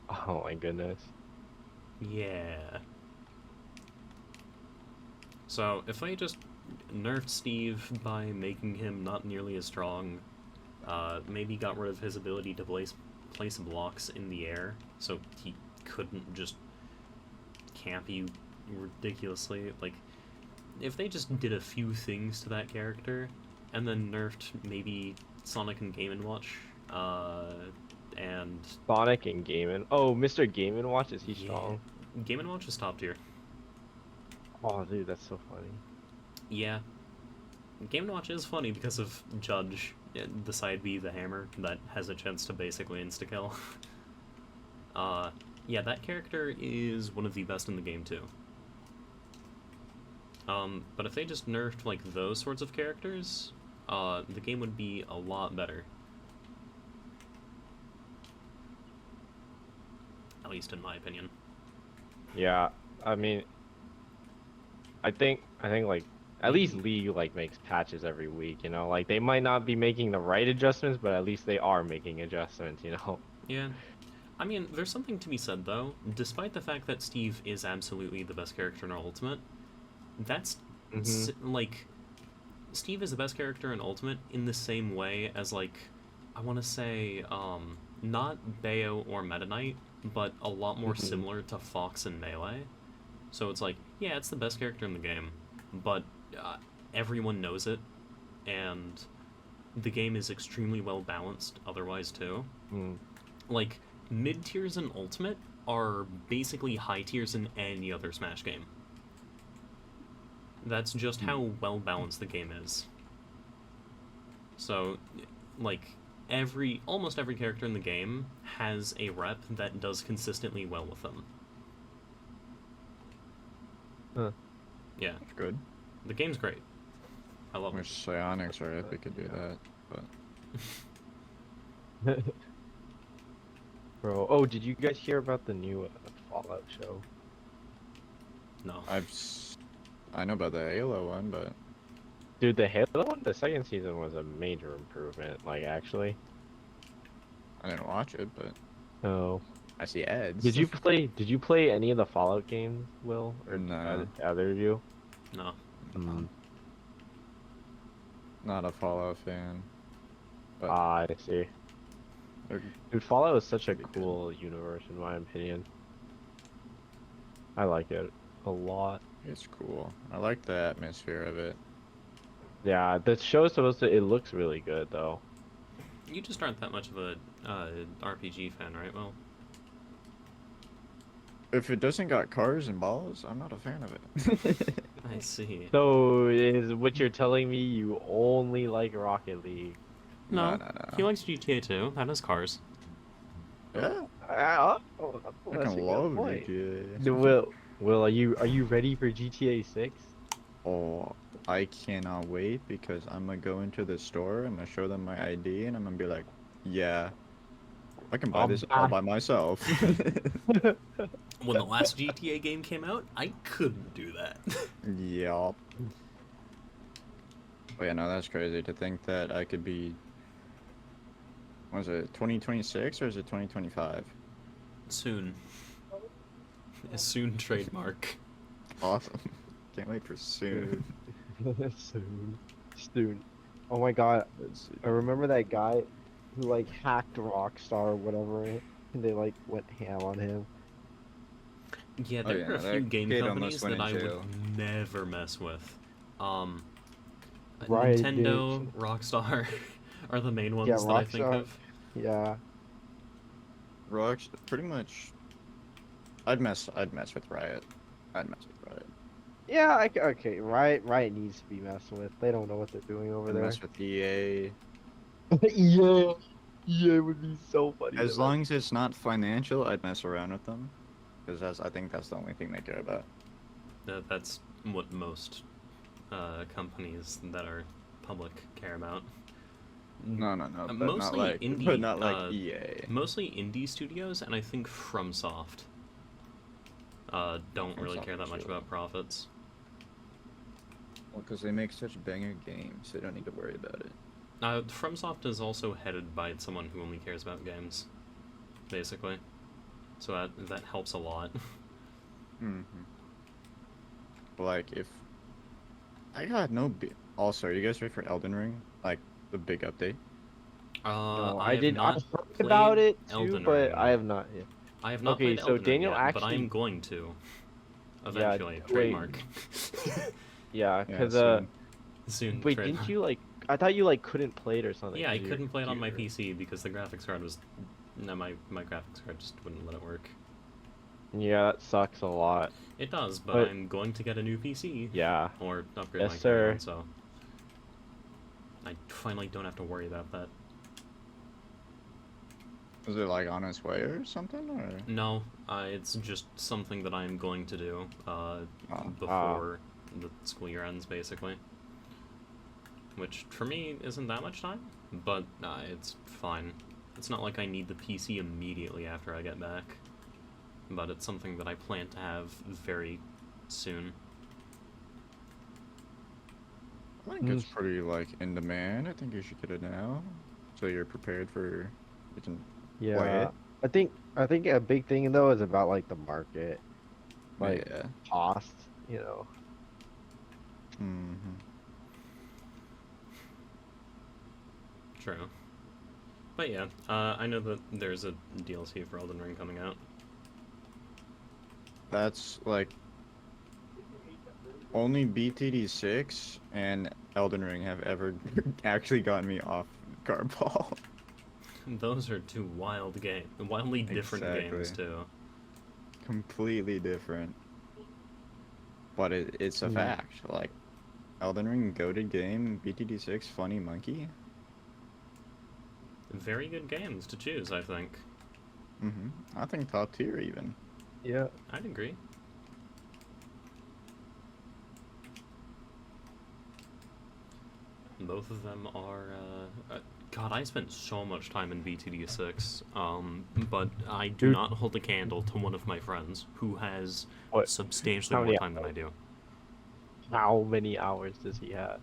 oh my goodness. Yeah. So, if they just nerfed Steve by making him not nearly as strong, maybe got rid of his ability to place blocks in the air, so he couldn't just camp you ridiculously, like, if they just did a few things to that character, and then nerfed maybe Sonic and Game & Watch, and... Sonic and Game & Oh, Mr. Game & Watch, is he strong? Game & Watch is top tier. Oh, dude, that's so funny. Yeah. Game & Watch is funny because of Judge, the side B, the hammer, that has a chance to basically insta-kill. Yeah, that character is one of the best in the game, too. But if they just nerfed, like, those sorts of characters, the game would be a lot better. At least in my opinion. Yeah, I mean, I think like at least League like makes patches every week, you know? Like they might not be making the right adjustments, but at least they are making adjustments, you know? Yeah. I mean, there's something to be said, though. Despite the fact that Steve is absolutely the best character in Ultimate, that's, like, Steve is the best character in Ultimate in the same way as, like, I want to say, not Bayo or Meta Knight, but a lot more similar to Fox and Melee. So it's like, yeah, it's the best character in the game, but everyone knows it, and the game is extremely well balanced otherwise, too. Like, mid-tiers in Ultimate are basically high tiers in any other Smash game. That's just how well balanced the game is. So, like, almost every character in the game has a rep that does consistently well with them. Huh. Yeah. That's good. The game's great. I love I it. wish Psionics or Epic could do that, but Bro, oh, did you guys hear about the new Fallout show? No. I know about the Halo one, but Dude, the Halo one, the second season was a major improvement, like actually. I didn't watch it, but Oh. I see ads. Did you play any of the Fallout games, Will? Or No. either of you? No. Not a Fallout fan. But I see. they're Dude, Fallout is such a pretty good. cool universe in my opinion. I like it a lot. It's cool. I like the atmosphere of it. Yeah, the show is supposed to, it looks really good though. You just aren't that much of a RPG fan, right? Well, If it doesn't got cars and balls, I'm not a fan of it. I see. So is what you're telling me you only like Rocket League? No, No. he likes GTA too. That has cars. Yeah, I I can love GTA. Will, are you ready for GTA 6? Oh, I cannot wait because I'm gonna go into the store, I'm gonna show them my ID, and I'm gonna be like, yeah, I can buy I'm this all back. by myself. When the last GTA game came out, I couldn't do that. Yup. But yeah, no, that's crazy to think that I could be. Was it 2026 or is it 2025? Soon. A soon trademark. Awesome. Can't wait for soon. Soon. Oh my god, I remember that guy who like hacked Rockstar or whatever, and they like went ham on him. Yeah, Oh, there yeah, are a that few game kid companies almost went that in I jail. would never mess with. Right, Nintendo, dude. Rockstar are the main ones Yeah, that I think Rockstar. of. Yeah. Rocks, pretty much. I'd mess with Riot. I'd mess with Riot. Yeah, okay, Riot needs to be messed with. They don't know what they're doing over I'd there. mess with EA. Yeah, would be so funny. As long as it's not financial, I'd mess around with them. Because I think that's the only thing they care about. That's what most companies that are public care about. No, but Mostly not like, indie, but not like EA. Mostly indie studios, and I think FromSoft don't really FromSoft care that is much chill. about profits. Well, because they make such banger games, they don't need to worry about it. FromSoft is also headed by someone who only cares about games, basically. So that helps a lot. Like, if... I got no... Also, are you guys ready for Elden Ring? Like, the big update? No, I didn't. have I not heard about played it too, Elden but Ring. I have not yet. I have not Okay, played so Elden Ring Daniel yet, but actually- I'm going to. Eventually. wait. Trademark. Yeah, Yeah, cause soon. Soon. wait, trademark. didn't you like? I thought you like couldn't play it or something. Yeah, I 'cause your couldn't play it on my computer. PC because the graphics card was... No, my graphics card just wouldn't let it work. Yeah, that sucks a lot. It does, but But- I'm going to get a new PC. Yeah. Or upgrade Yes, my sir. current one, so I finally don't have to worry about that. Is it like on its way or something, or? No, it's just something that I'm going to do Oh. before the school year ends, basically. Which, for me, isn't that much time, but it's fine. It's not like I need the PC immediately after I get back, but it's something that I plan to have very soon. I think it's pretty like in demand. I think you should get it now, so you're prepared for. You can play Yeah. it. I think a big thing though is about like the market, like Yeah. cost. You know. Mm-hmm. True. But yeah, I know that there's a DLC for Elden Ring coming out. That's like only BTD6 and Elden Ring have ever actually gotten me off Garball. Those are two wildly different games Exactly. too. Completely different. But it's a Mm. fact. Like Elden Ring goated game, BTD6 funny monkey. Very good games to choose, I think. Mm-hmm. I think top tier even. Yeah. I'd agree. Both of them are, God, I spent so much time in BTD6, but I do Dude. not hold a candle to one of my friends who has What? substantially How more many time than I do. How many hours does he have?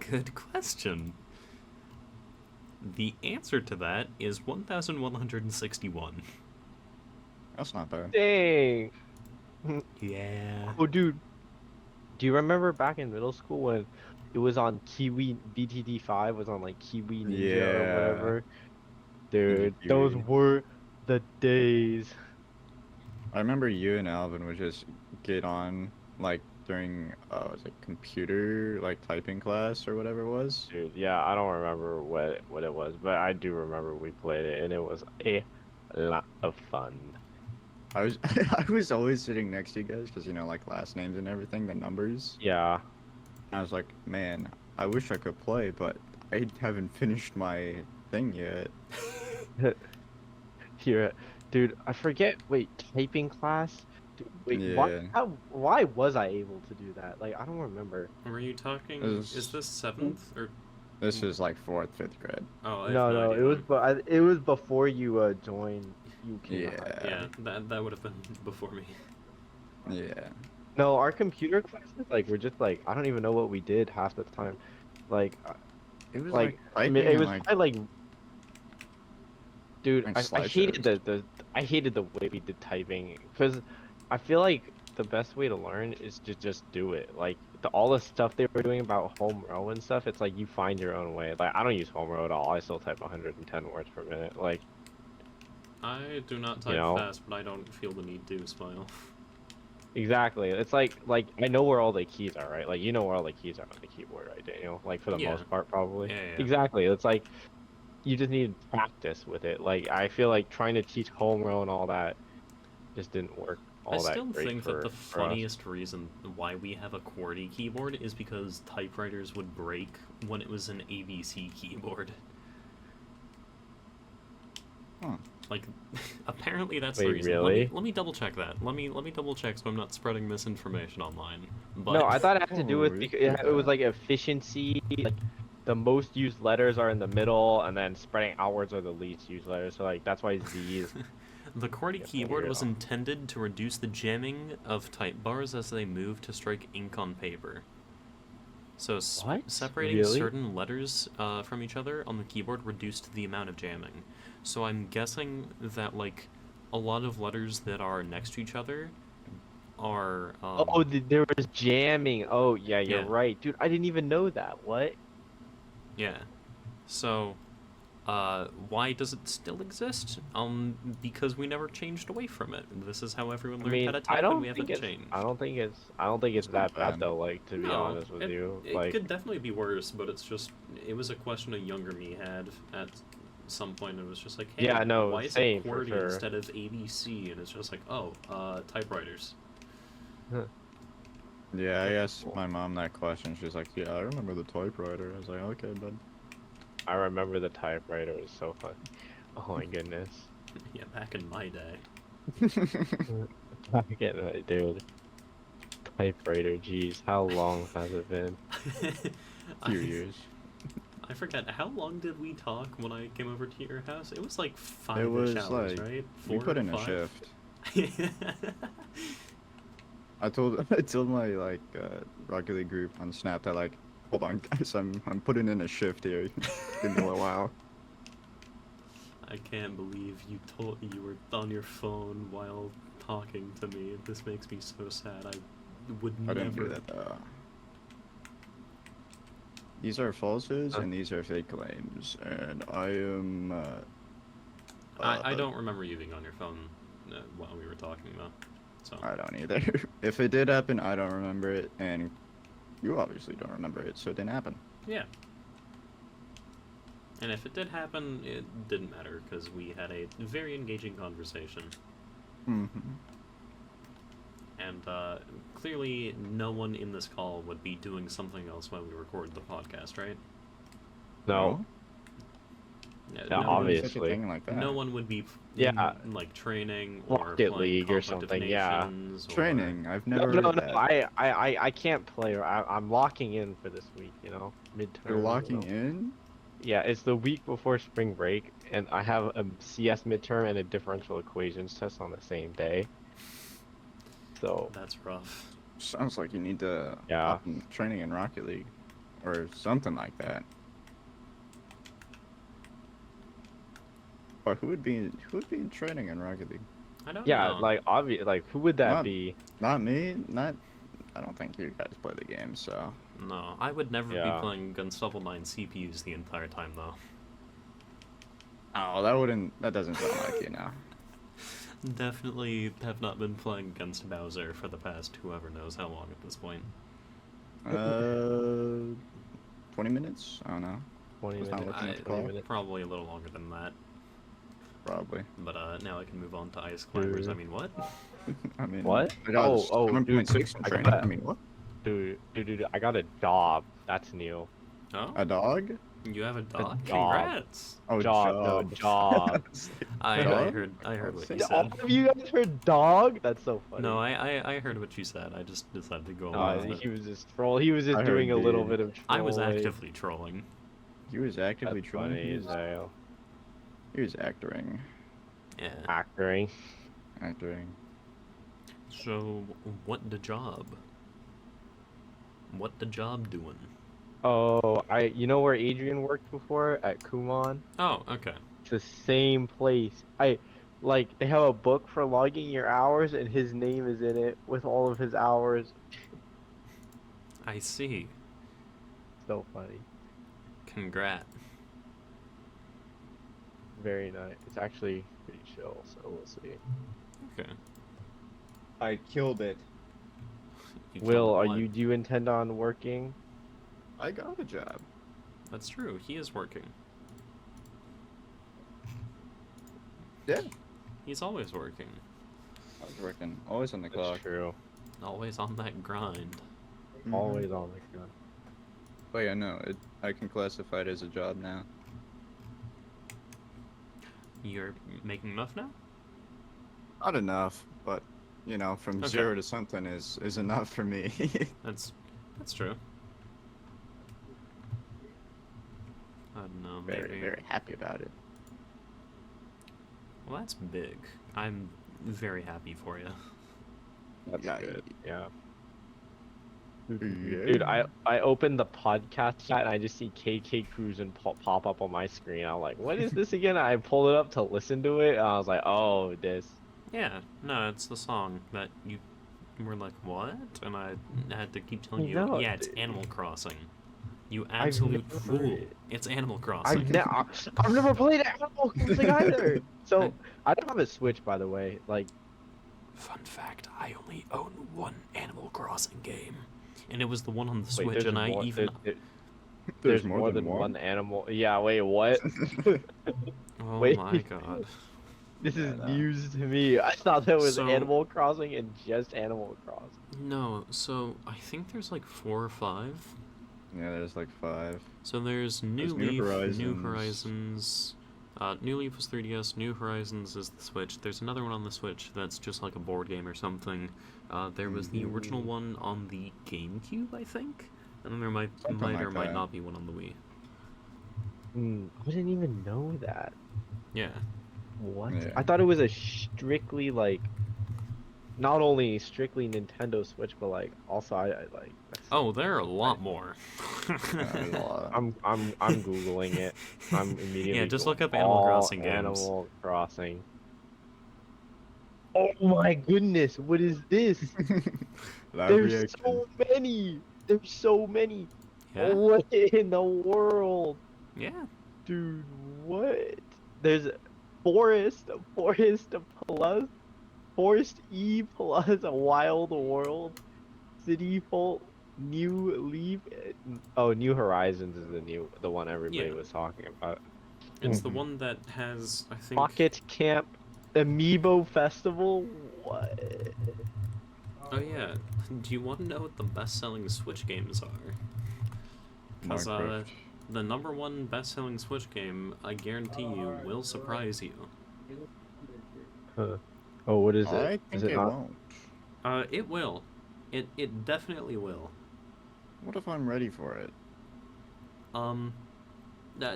Good question. The answer to that is 1,161. That's not bad. Dang. Yeah. Oh, dude. Do you remember back in middle school when it was on Kiwi BTD5 was on like Kiwi Ninja Yeah. or whatever? Dude, Ninja those Kiwi. were the days. I remember you and Alvin would just get on like during was it computer like typing class or whatever it was. Dude, yeah, I don't remember what it was, but I do remember we played it and it was a lot of fun. I was I was always sitting next to you guys because you know like last names and everything, the numbers. Yeah. I was like, man, I wish I could play, but I haven't finished my thing yet. Here, dude, I forget. Wait, typing class? Dude, wait, Yeah. why was I able to do that? Like, I don't remember. Were you talking? Is- Is this 7th or? This is like 4th, 5th grade. Oh, I have No, no it idea. was it was before you joined. You came out. Yeah, that would have been before me. Yeah. No, our computer classes like were just like I don't even know what we did half the time. Like, It was like I typing mean, it and, was like, probably like, dude, like I hated slideshows. I hated the way we did typing because I feel like the best way to learn is to just do it. Like all the stuff they were doing about home row and stuff, it's like you find your own way. Like I don't use home row at all. I still type 110 words per minute. Like I do not type know? fast, but I don't feel the need to, Smile. exactly. It's like I know where all the keys are, right? Like you know where all the keys are on the keyboard, right, Daniel? Like for the Yeah. most part, probably. Yeah. Exactly. It's like you just need practice with it. Like I feel like trying to teach home row and all that just didn't work all I that still great think for, that the for us. funniest reason why we have a QWERTY keyboard is because typewriters would break when it was an ABC keyboard. Huh. Like, apparently that's Wait, the reason. really? Let me double check that. Let me double check so I'm not spreading misinformation online. But No, I thought it had to do with Holy because it was crap. like efficiency. Like the most used letters are in the middle, and then spreading outwards are the least used letters. So like that's why Z is. the QWERTY Yeah, keyboard was weirdo. intended to reduce the jamming of type bars as they move to strike ink on paper. So What? separating Really? certain letters from each other on the keyboard reduced the amount of jamming. So I'm guessing that like a lot of letters that are next to each other are. Oh, there was jamming. Oh yeah, you're Yeah. right, dude. I didn't even know that. What? Yeah. So, why does it still exist? Because we never changed away from it. This is how everyone I learned mean, how to type, I and don't we think haven't it's. changed. I don't think it's It's that not bad bad. though. Like to be No, honest with you, it like could definitely be worse, but it's just it was a question a younger me had at some point it was just like, hey, Yeah, no, why is same, it for QWERTY sure. instead of ABC? And it's just like, oh, typewriters. Yeah, I That's asked cool. my mom that question. She's like, "Yeah, I remember the typewriter." I was like, "Okay, bud." I remember the typewriter was so fun. Oh my goodness. Yeah, back in my day. I get it, dude. Typewriter, jeez, how long has it been? Few years. I forget, how long did we talk when I came over to your house? It was like It 5-ish was hours, like right? we 4 put or in a 5? shift. I told my like Rocket League group on Snap that like, hold on guys, I'm putting in a shift here. Give me a little while. I can't believe you were on your phone while talking to me. This makes me so sad. I would I never. didn't do that. These are falsehoods and these are fake claims, and I am. I don't remember you being on your phone while we were talking though. So. I don't either. If it did happen, I don't remember it, and you obviously don't remember it, so it didn't happen. Yeah. And if it did happen, it didn't matter because we had a very engaging conversation. Mm-hmm. And clearly, no one in this call would be doing something else while we record the podcast, right? No. Yeah, Yeah, no obviously. Such a thing like that. No one would be Yeah. like training or Rocket playing League or Conflict of something, yeah. Nations or- Training. I've No, never. no, heard no. that. I can't play. I'm locking in for this week. You know, midterm. You're locking you know. in. Yeah, it's the week before spring break, and I have a CS midterm and a differential equations test on the same day. So That's rough. Sounds like you need to Yeah. hop in training in Rocket League, or something like that. Or who would be in training in Rocket League? I don't yeah, know. like obvious. Like who would that Not- be? Not me. Not. I don't think you guys play the game, so. No, I would never Yeah. be playing against level 9 CPUs the entire time, though. Oh, that doesn't sound like you now. Definitely have not been playing against Bowser for the past whoever knows how long at this point. 20 minutes? I don't know. 20 It's not minutes. looking at the 20 clock. minutes. Probably a little longer than that. Probably. But now I can move on to Ice Climbers. I mean, what? I mean. What? I got Oh, 7.6 in I training. got- I mean, what? Dude, I got a job. That's new. Oh, A dog? you have a dog? job. Congrats! Oh, Job, no, job. I Dog? heard what you All said. of you guys heard dog? That's so funny. No, I heard what you said. I just decided to go No, along with he it. was just troll. He was just I doing heard a little dude. bit of trolling. I was actively trolling. He was actively That's trolling. funny as hell. He was acting. Yeah. Actoring. Acting. So, what the job? What the job doing? Oh, you know where Adrian worked before at Kumon? Oh, okay. It's the same place. They have a book for logging your hours, and his name is in it with all of his hours. I see. So funny. Congrats. Very nice. It's actually pretty chill, so we'll see. Okay. I killed it. You Will, killed one. do you intend on working? I got a job. That's true. He is working. Yeah. He's always working. I was working. Always on the clock. That's true. Always on that grind. Mhm. Always on the gun. But yeah, no, I can classify it as a job now. You're making enough now? Not enough, but you know, from Okay. 0 to something is enough for me. That's true. I don't know, maybe. very, very happy about it. Well, that's big. I'm very happy for you. That's Yeah, good. Yeah. Yeah. Dude, I opened the podcast chat and I just see KK Cruisin' pop up on my screen. I'm like, what is this again? I pulled it up to listen to it, and I was like, oh, this. Yeah, no, it's the song that you were like, what? And I had to keep telling you, No, yeah, it's it- Animal Crossing. You absolute never fool. heard it. It's Animal Crossing. I've never played Animal Crossing either. So I don't have a Switch, by the way. Like, Fun fact, I only own one Animal Crossing game. And it was the one on the wait, Switch, there's and I more- even... There's more than one animal. Yeah, wait, what? Oh Wait. my god. This Yeah, is no. news to me. I thought there was So- Animal Crossing and just Animal Crossing. No, so I think there's like 4 or 5. Yeah, there's like 5. So there's New There's New Leaf, New Horizons. Horizons. New Leaf was 3DS, New Horizons is the Switch. There's another one on the Switch that's just like a board game or something. There was the original one on the GameCube, I think. And then there might Something like or might that. not be one on the Wii. I didn't even know that. Yeah. What? Yeah. I thought it was a strictly like, not only strictly Nintendo Switch, but like also I like. Oh, there are a lot more. There's a lot. I'm googling it. I'm immediately. Yeah, just Googling look up Animal all Crossing games. Animal Crossing. Oh my goodness! What is this? Live There's reaction. so many. There's so many. Yeah. What in the world, Yeah. dude? What? There's Forest plus, Forest E plus a Wild World, City Full, New Leaf. Oh, New Horizons is the one everybody Yeah. was talking about. It's the one that has, I think. Pocket Camp, Amiibo Festival. What? Oh yeah. Do you want to know what the best-selling Switch games are? Because Minecraft. the number 1 best-selling Switch game, I guarantee you, will surprise you. Huh. Oh, what is it? I Is think it it not? won't. It will. It definitely will. What if I'm ready for it?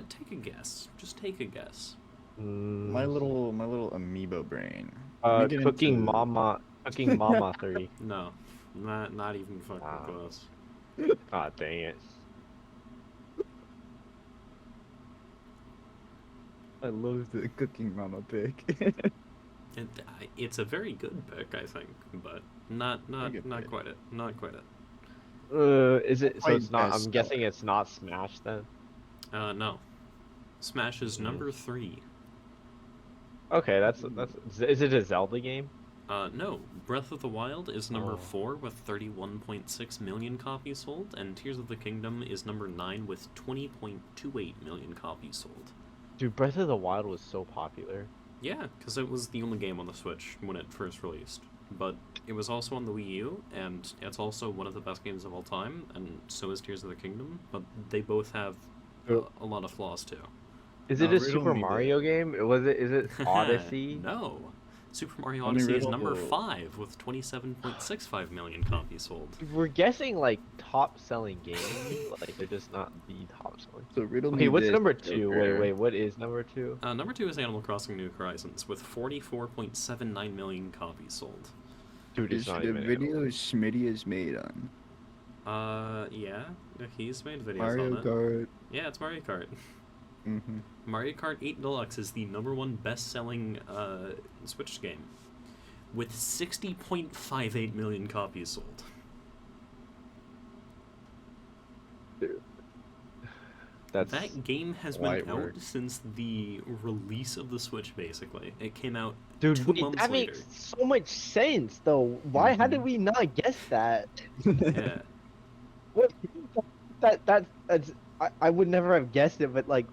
Take a guess. Just take a guess. My little amiibo brain. Uh, Let me get Cooking into- Mama, Cooking Mama 3. No, not even fucking Wow. close. Ah, dang it. I love the Cooking Mama pick. It's a very good pick, I think, but not good pick. quite it. Not quite it. Is it? So Quite it's not. best I'm guessing seller. it's not Smash then. No. Smash is number 3. Okay, that's. Is it a Zelda game? No. Breath of the Wild is number Oh. 4 with 31.6 million copies sold, and Tears of the Kingdom is number 9 with 20.28 million copies sold. Dude, Breath of the Wild was so popular. Yeah, because it was the only game on the Switch when it first released. But it was also on the Wii U, and it's also one of the best games of all time, and so is Tears of the Kingdom, but they both have a lot of flaws too. Is it No, a riddle Super me Mario game? Was it? Is it Odyssey? No. Super Mario Only Odyssey is riddle- number 5 with 27.65 million copies sold. We're guessing like top selling games. Like they're just not the top selling. So riddle Okay, me what's this, number 2? Joker. Wait, what is number 2? Number 2 is Animal Crossing New Horizons with 44.79 million copies sold. Dude, it's Is not the even. video Smitty is made on? Yeah, he's made videos Mario on it. Kart. Yeah, it's Mario Kart. Mm-hmm. Mario Kart 8 Deluxe is the number 1 best-selling Switch game, with 60.58 million copies sold. That game has been Light out work. since the release of the Switch, basically. It came out Dude, 2 months that later. makes so much sense though. Why? How did Mhm. we not guess that? Yeah. What? That's I would never have guessed it, but like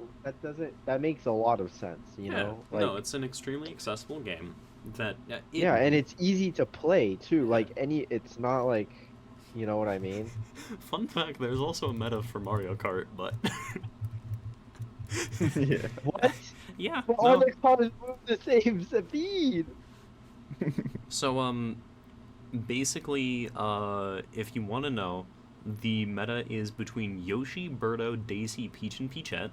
that makes a lot of sense, you Yeah. know? Like, No, it's an extremely accessible game that yeah, and it's easy to play too. Like it's not like, you know what I mean? Fun fact, there's also a meta for Mario Kart, but Yeah. What? yeah. But all No. the cars move the same speed. So basically, if you want to know, the meta is between Yoshi, Birdo, Daisy, Peach, and Peachette.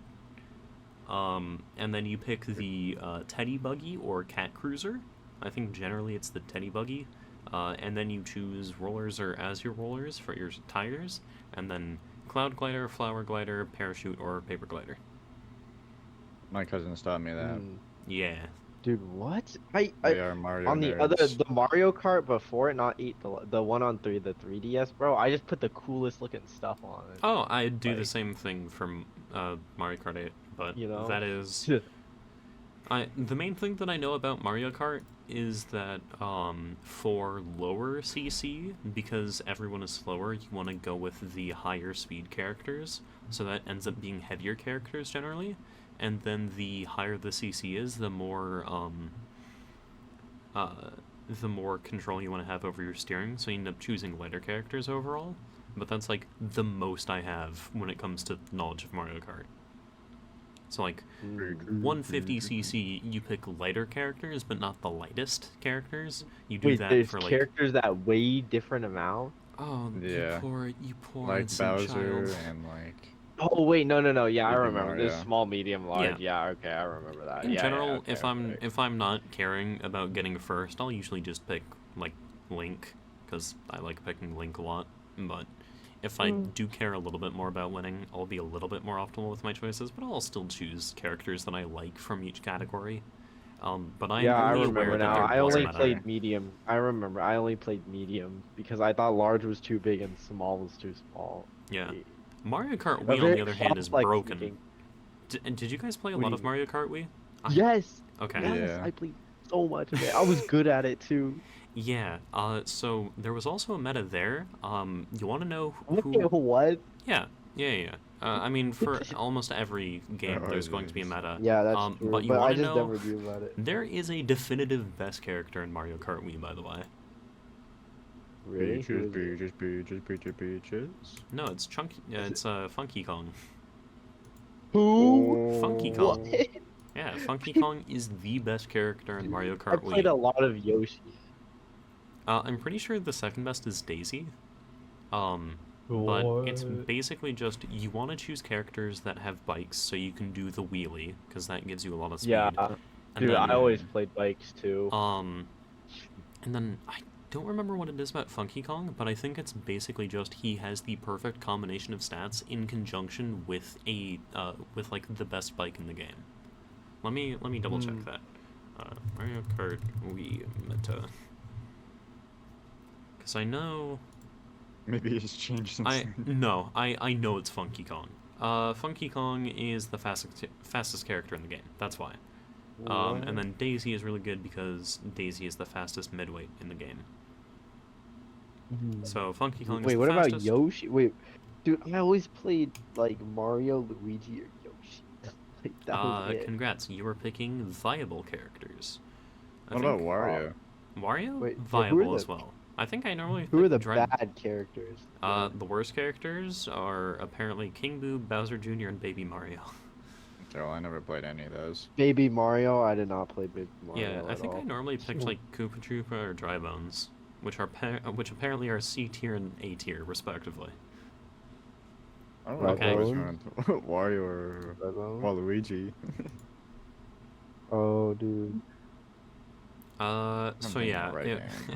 And then you pick the Teddy Buggy or Cat Cruiser. I think generally it's the Teddy Buggy. And then you choose rollers or Azure rollers for your tires, and then Cloud Glider, Flower Glider, Parachute, or Paper Glider. My cousin taught me that. Yeah. Dude, what? They are Mario On the nerds. the Mario Kart before it, not 8, the one on 3, the 3DS, bro. I just put the coolest looking stuff on it. Oh, I do the Like- same thing from Mario Kart 8, but You know? that is The main thing that I know about Mario Kart is that for lower CC, because everyone is slower, you want to go with the higher speed characters, so that ends up being heavier characters generally, and then the higher the CC is, the more control you want to have over your steering, so you end up choosing lighter characters overall. But that's like the most I have when it comes to knowledge of Mario Kart. So like 150cc, you pick lighter characters, but not the lightest characters. You do Wait, that there's for like characters that weigh different amount? oh Yeah. you poor Like innocent Bowser child. and like Oh wait, no. Yeah, I Baby remember. There's Mario. small, medium, large. Yeah. Yeah, okay, I remember that. In Yeah, general, yeah, okay, okay. if I'm not caring about getting first, I'll usually just pick like Link, because I like picking Link a lot. But if I do care a little bit more about winning, I'll be a little bit more optimal with my choices, but I'll still choose characters that I like from each category. But I'm Yeah, I only aware remember that now. there I was a only meta. played medium. I remember. I only played medium because I thought large was too big and small was too small. Yeah. Mario Kart A Wii, on very the other hand, is complex broken. game. Did you guys play a What do lot you of Mario Kart Wii? Yes. Okay. Yes, Yeah. I played so much of it. I was good at it too. Yeah. So there was also a meta there. You want to know Wait, who? what? Yeah. I mean, for almost every game, Oh, there's going to be a jeez. meta. Yeah, that's true. But you But I want to just know? never knew about it. There is a definitive best character in Mario Kart Wii, by the way. Really? Who Peaches, is it? peaches. No, it's Chunky. It's Funky Kong. Who? Funky What? Kong. Yeah, Funky Kong is the best character in Mario I Kart played Wii. a lot of Yoshi. I'm pretty sure the second best is Daisy. But it's basically just you want to choose characters that have bikes so you can do the wheelie, because that gives you a lot of speed. Yeah, And dude, then, I always played bikes too. and then I don't remember what it is about Funky Kong, but I think it's basically just he has the perfect combination of stats in conjunction with with like the best bike in the game. Let me double check that. Mario Kart Wii meta. Because I know. Maybe it's changed since I then. no, I know it's Funky Kong. Funky Kong is the fastest character in the game. That's why. And then Daisy is really good because Daisy is the fastest midweight in the game. So Funky Kong is Wait, the what about fastest. Yoshi? Wait, dude, I always played like Mario, Luigi, or Yoshi. Like, that was it. Congrats, you were picking viable characters. What about Wario? Wario? Wait, who are Viable the- as well. I think I normally Who are the pick bad characters? The worst characters are apparently King Boo, Bowser Jr., and Baby Mario. Oh, I never played any of those. Baby Mario? I did not play Baby Mario. Yeah, I at think I all. normally picked like Koopa Troopa or Dry Bones, which apparently are C tier and A tier respectively. I don't know if I was Okay. on Wario or Waluigi. Oh, dude. So thinking yeah, right it- now.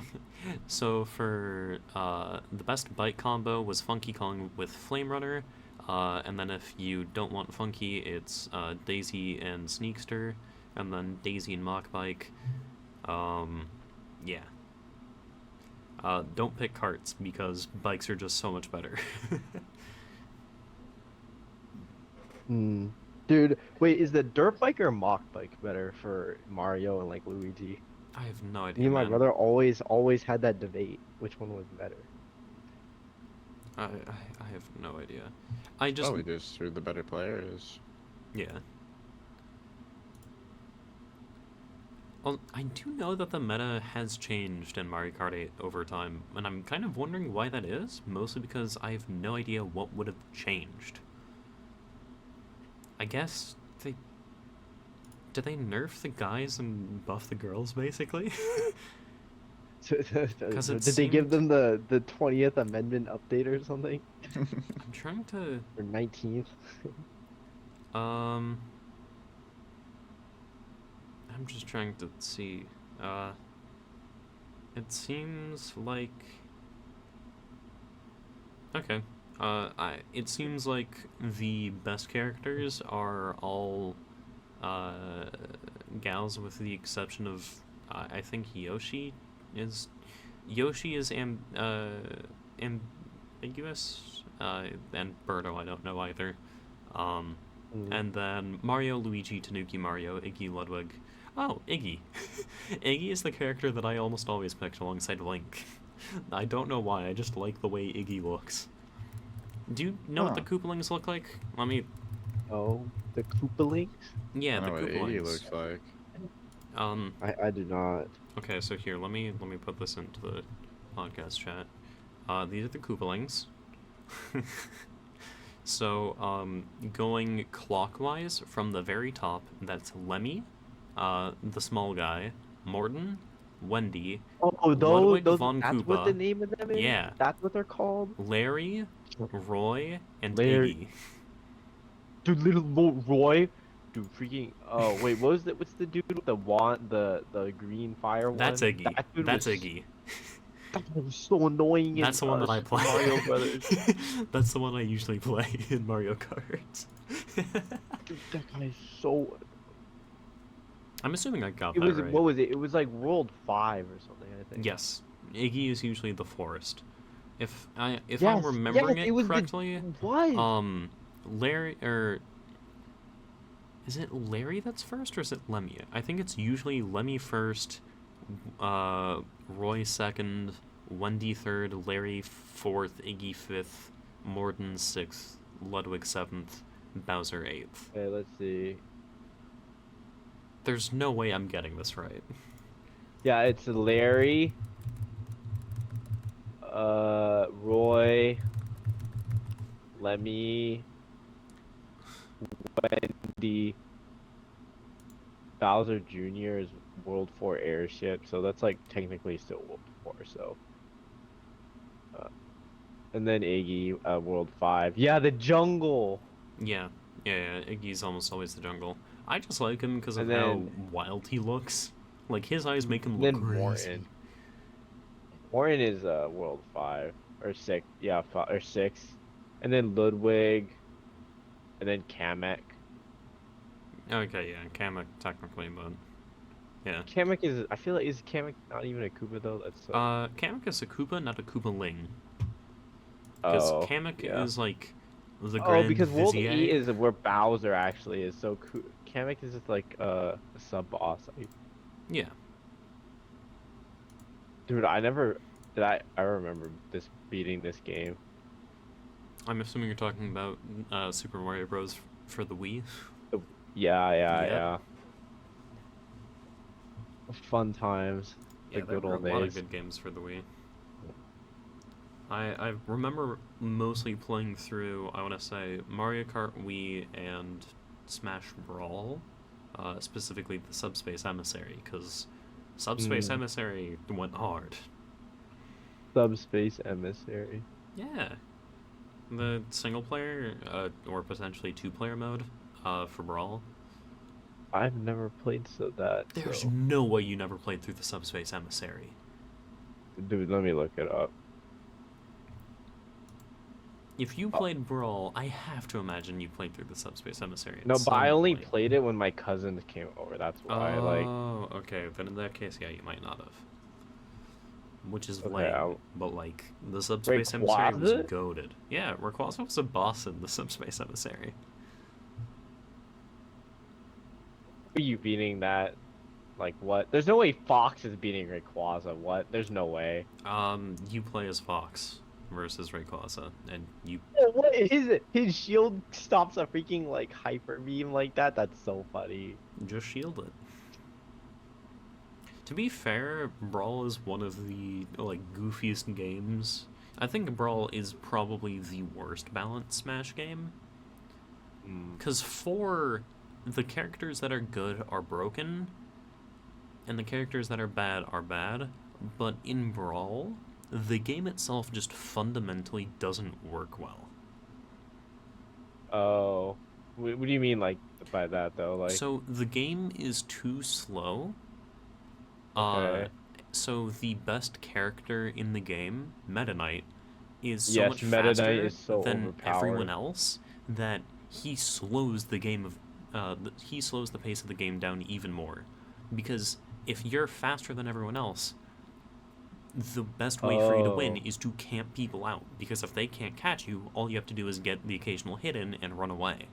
so for the best bike combo was Funky Kong with Flame Runner, and then if you don't want Funky, it's Daisy and Sneakster, and then Daisy and Mach Bike. Yeah. Don't pick carts because bikes are just so much better. Dude, wait, is the dirt bike or Mach bike better for Mario and like Luigi? I have no idea. Me and my man. brother always had that debate, which one was better. I have no idea. I just Probably just who the better player is. yeah. Well, I do know that the meta has changed in Mario Kart 8 over time, and I'm kind of wondering why that is, mostly because I have no idea what would have changed. I guess did they nerf the guys and buff the girls, basically? Did it they give seemed- them the 20th Amendment update or something? I'm trying to Or 19th? I'm just trying to see. It seems like. Okay. It seems like the best characters are all gals, with the exception of I think Yoshi is ambiguous, and Birdo I don't know either. And then Mario, Luigi, Tanuki, Mario, Iggy, Ludwig. Oh, Iggy. Iggy is the character that I almost always picked alongside Link. I don't know why, I just like the way Iggy looks. Do you know what the Koopalings look like? Let me... Oh, the Koopalings? Yeah, I the know what Koopalings. Iggy looks like. I do not. Okay, so here, let me put this into the podcast chat. These are the Koopalings. So, going clockwise from the very top, that's Lemmy, the small guy, Morton, Wendy, Oh, Ludwig those von that's Koopa, what the name of them is? yeah. That's what they're called? Larry, Roy, and Larry. Iggy. Dude, Roy. Dude, freaking. Oh, wait, what's the dude with the wand, the green fire one? That's Iggy. That dude That's was, Iggy. That was so annoying. That's the one that I play. Mario Brothers. That's the one I usually play in Mario Kart. Dude, that guy is so. I'm assuming I got It that was right. what was it? It was like World 5 or something, I think. Yes, Iggy is usually the forest. If I'm Yes, remembering yes, it was correctly, what? Larry is it Larry that's first or is it Lemmy? I think it's usually Lemmy first, Roy second, Wendy third, Larry fourth, Iggy fifth, Morton sixth, Ludwig seventh, Bowser eighth. Okay, let's see. There's no way I'm getting this right. Yeah, it's Larry, Roy, Lemmy, Wendy, Bowser Jr. is World 4 airship, so that's like technically still World 4. So, and then Iggy, World 5. Yeah, the jungle. Yeah, Iggy's almost always the jungle. I just like him because of And how then- wild he looks. Like, his eyes make him look Then crazy. Morton. Morton is World 5 or 6. Yeah, 5 or 6. And then Ludwig, and then Kamek. Okay, yeah, Kamek technically, but yeah. Kamek is. I feel like is Kamek not even a Koopa though? That's so... Kamek is a Koopa, not a Koopaling. Because Oh, Kamek yeah. is like the Oh, Grand because World Vizier. E is where Bowser actually is. So Kamek is just like a sub boss. Yeah. Dude, I remember beating this game. I'm assuming you're talking about Super Mario Bros. For the Wii. Yeah. Yep. Fun times. Yeah, The there good were a old lot of days. good games for the Wii. I remember mostly playing through, I want to say, Mario Kart Wii and Smash Brawl, specifically the Subspace Emissary, because Subspace Emissary went hard. Subspace Emissary. Yeah. The single player, or potentially two-player mode, for Brawl. I've never played that. There's so. no way you never played through the Subspace Emissary. Dude, let me look it up. If you played Brawl, I have to imagine you played through the Subspace Emissary. No, at but some I only point. played it when my cousins came over. That's why. Oh, okay. Then in that case, yeah, you might not have. Which is Okay, lame, but like the Subspace Emissary was Rayquaza? goated. Yeah, Rayquaza was a boss in the Subspace Emissary. Are you beating that? Like what? There's no way Fox is beating Rayquaza. What? There's no way. You play as Fox versus Rayquaza, and you. What is it? His shield stops a freaking like hyper beam like that. That's so funny. Just shield it. To be fair, Brawl is one of the like goofiest games. I think Brawl is probably the worst balanced Smash game. Because for the characters that are good are broken, and the characters that are bad, but in Brawl, the game itself just fundamentally doesn't work well. Oh, what do you mean like by that though? Like So the game is too slow. Okay. So the best character in the game, Meta Knight, is so Yes, much Meta Knight faster is so than everyone overpowered. else that he slows the game of he slows the pace of the game down even more. Because if you're faster than everyone else, the best way for you to win Oh. is to camp people out. Because if they can't catch you, all you have to do is get the occasional hit in and run away.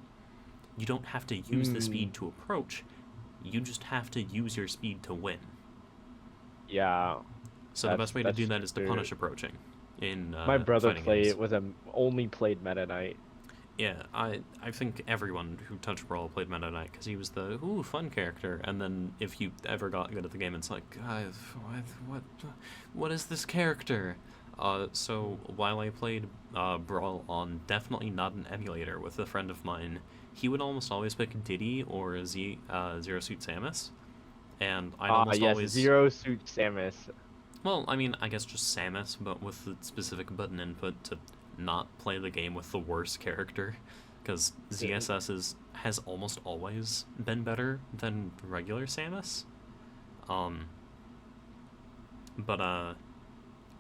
You don't have to use the speed to approach. You just have to use your speed to win. Yeah. So the best way to do that is to true. punish approaching. In My brother fighting games. only played Meta Knight. Yeah, I think everyone who touched Brawl played Meta Knight because he was the fun character. And then if you ever got good at the game, it's like, guys, what is this character? So while I played Brawl on definitely not an emulator with a friend of mine, he would almost always pick Diddy or Zero Suit Samus, and I'd almost always Zero Suit Samus. Well, I mean, I guess just Samus, but with the specific button input to not play the game with the worst character, because ZSS has almost always been better than regular Samus. But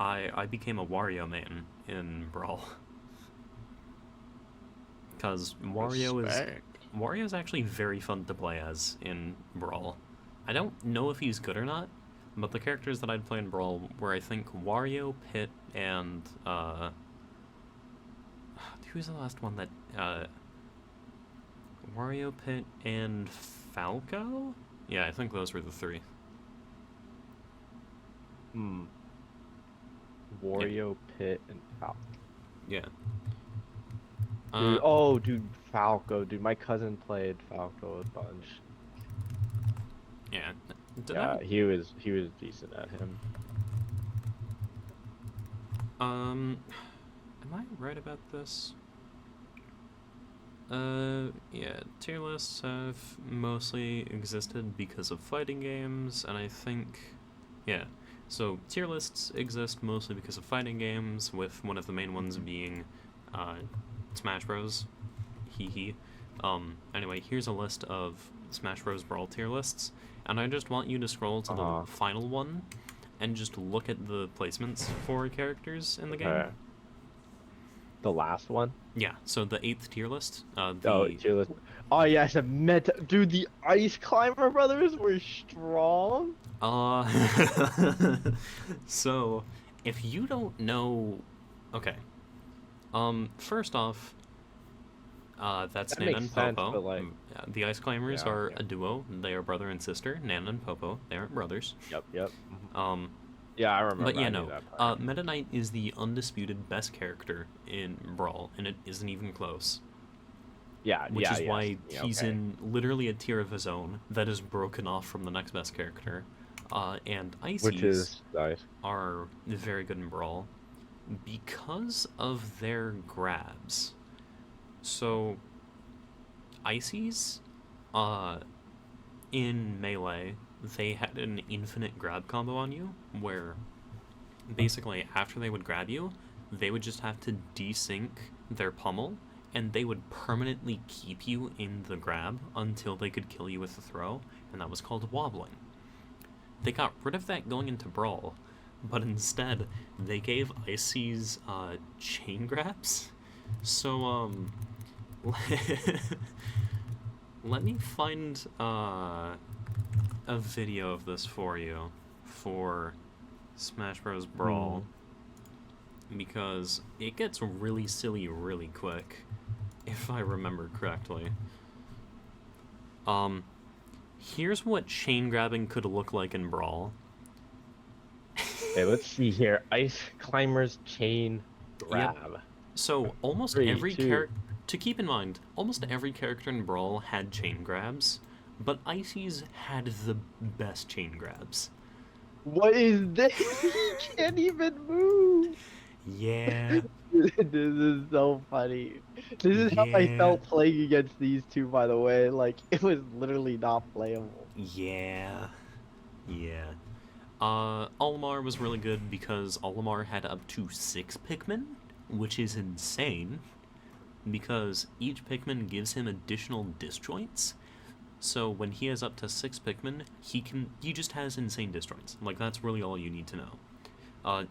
I became a Wario main in Brawl. Because Wario is actually very fun to play as in Brawl. I don't know if he's good or not, but the characters that I'd play in Brawl were, I think, Wario, Pit, and who's the last one that Wario, Pit, and Falco? Yeah, I think those were the three. Wario, Pit, and Falco. Yeah. Dude, Falco. Dude, my cousin played Falco a bunch. Yeah. He was decent at him. Am I right about this? Yeah, tier lists have mostly existed because of fighting games, and I think, yeah. So tier lists exist mostly because of fighting games, with one of the main ones being, Smash Bros. Hee. Anyway, here's a list of Smash Bros. Brawl tier lists, and I just want you to scroll to the final one and just look at the placements for characters in the game. The last one? Yeah, so the 8th tier list. Tier list. Oh yes, dude, the Ice Climber brothers were strong. So if you don't know, okay. First off, that's That Nana makes and Popo. sense, but, like, the Ice Climbers yeah, are yeah. a duo. They are brother and sister. Nana and Popo. They aren't brothers. Yep. Yeah, I remember. But yeah, I knew no. that part. Meta Knight is the undisputed best character in Brawl, and it isn't even close. Which is why he's in literally a tier of his own that is broken off from the next best character. And Ices are very good in Brawl because of their grabs. So, Ices, in Melee, they had an infinite grab combo on you, where basically after they would grab you, they would just have to desync their pummel, and they would permanently keep you in the grab until they could kill you with a throw, and that was called wobbling. They got rid of that going into Brawl, but instead they gave Ices chain grabs. So let me find a video of this for you for Smash Bros. Brawl, because it gets really silly really quick, if I remember correctly. Here's what chain grabbing could look like in Brawl. Okay, let's see here. Ice Climbers chain grab. Yep. So almost 3, every 2. character, to keep in mind, almost every character in Brawl had chain grabs, but Ices had the best chain grabs. What is this? He can't even move. Yeah. This is so funny. This is how I felt playing against these two, by the way. Like, it was literally not playable. Yeah. Olimar was really good because Olimar had up to 6 Pikmin, which is insane, because each Pikmin gives him additional disjoints. So when he has up to 6 Pikmin, he just has insane disjoints. Like, that's really all you need to know.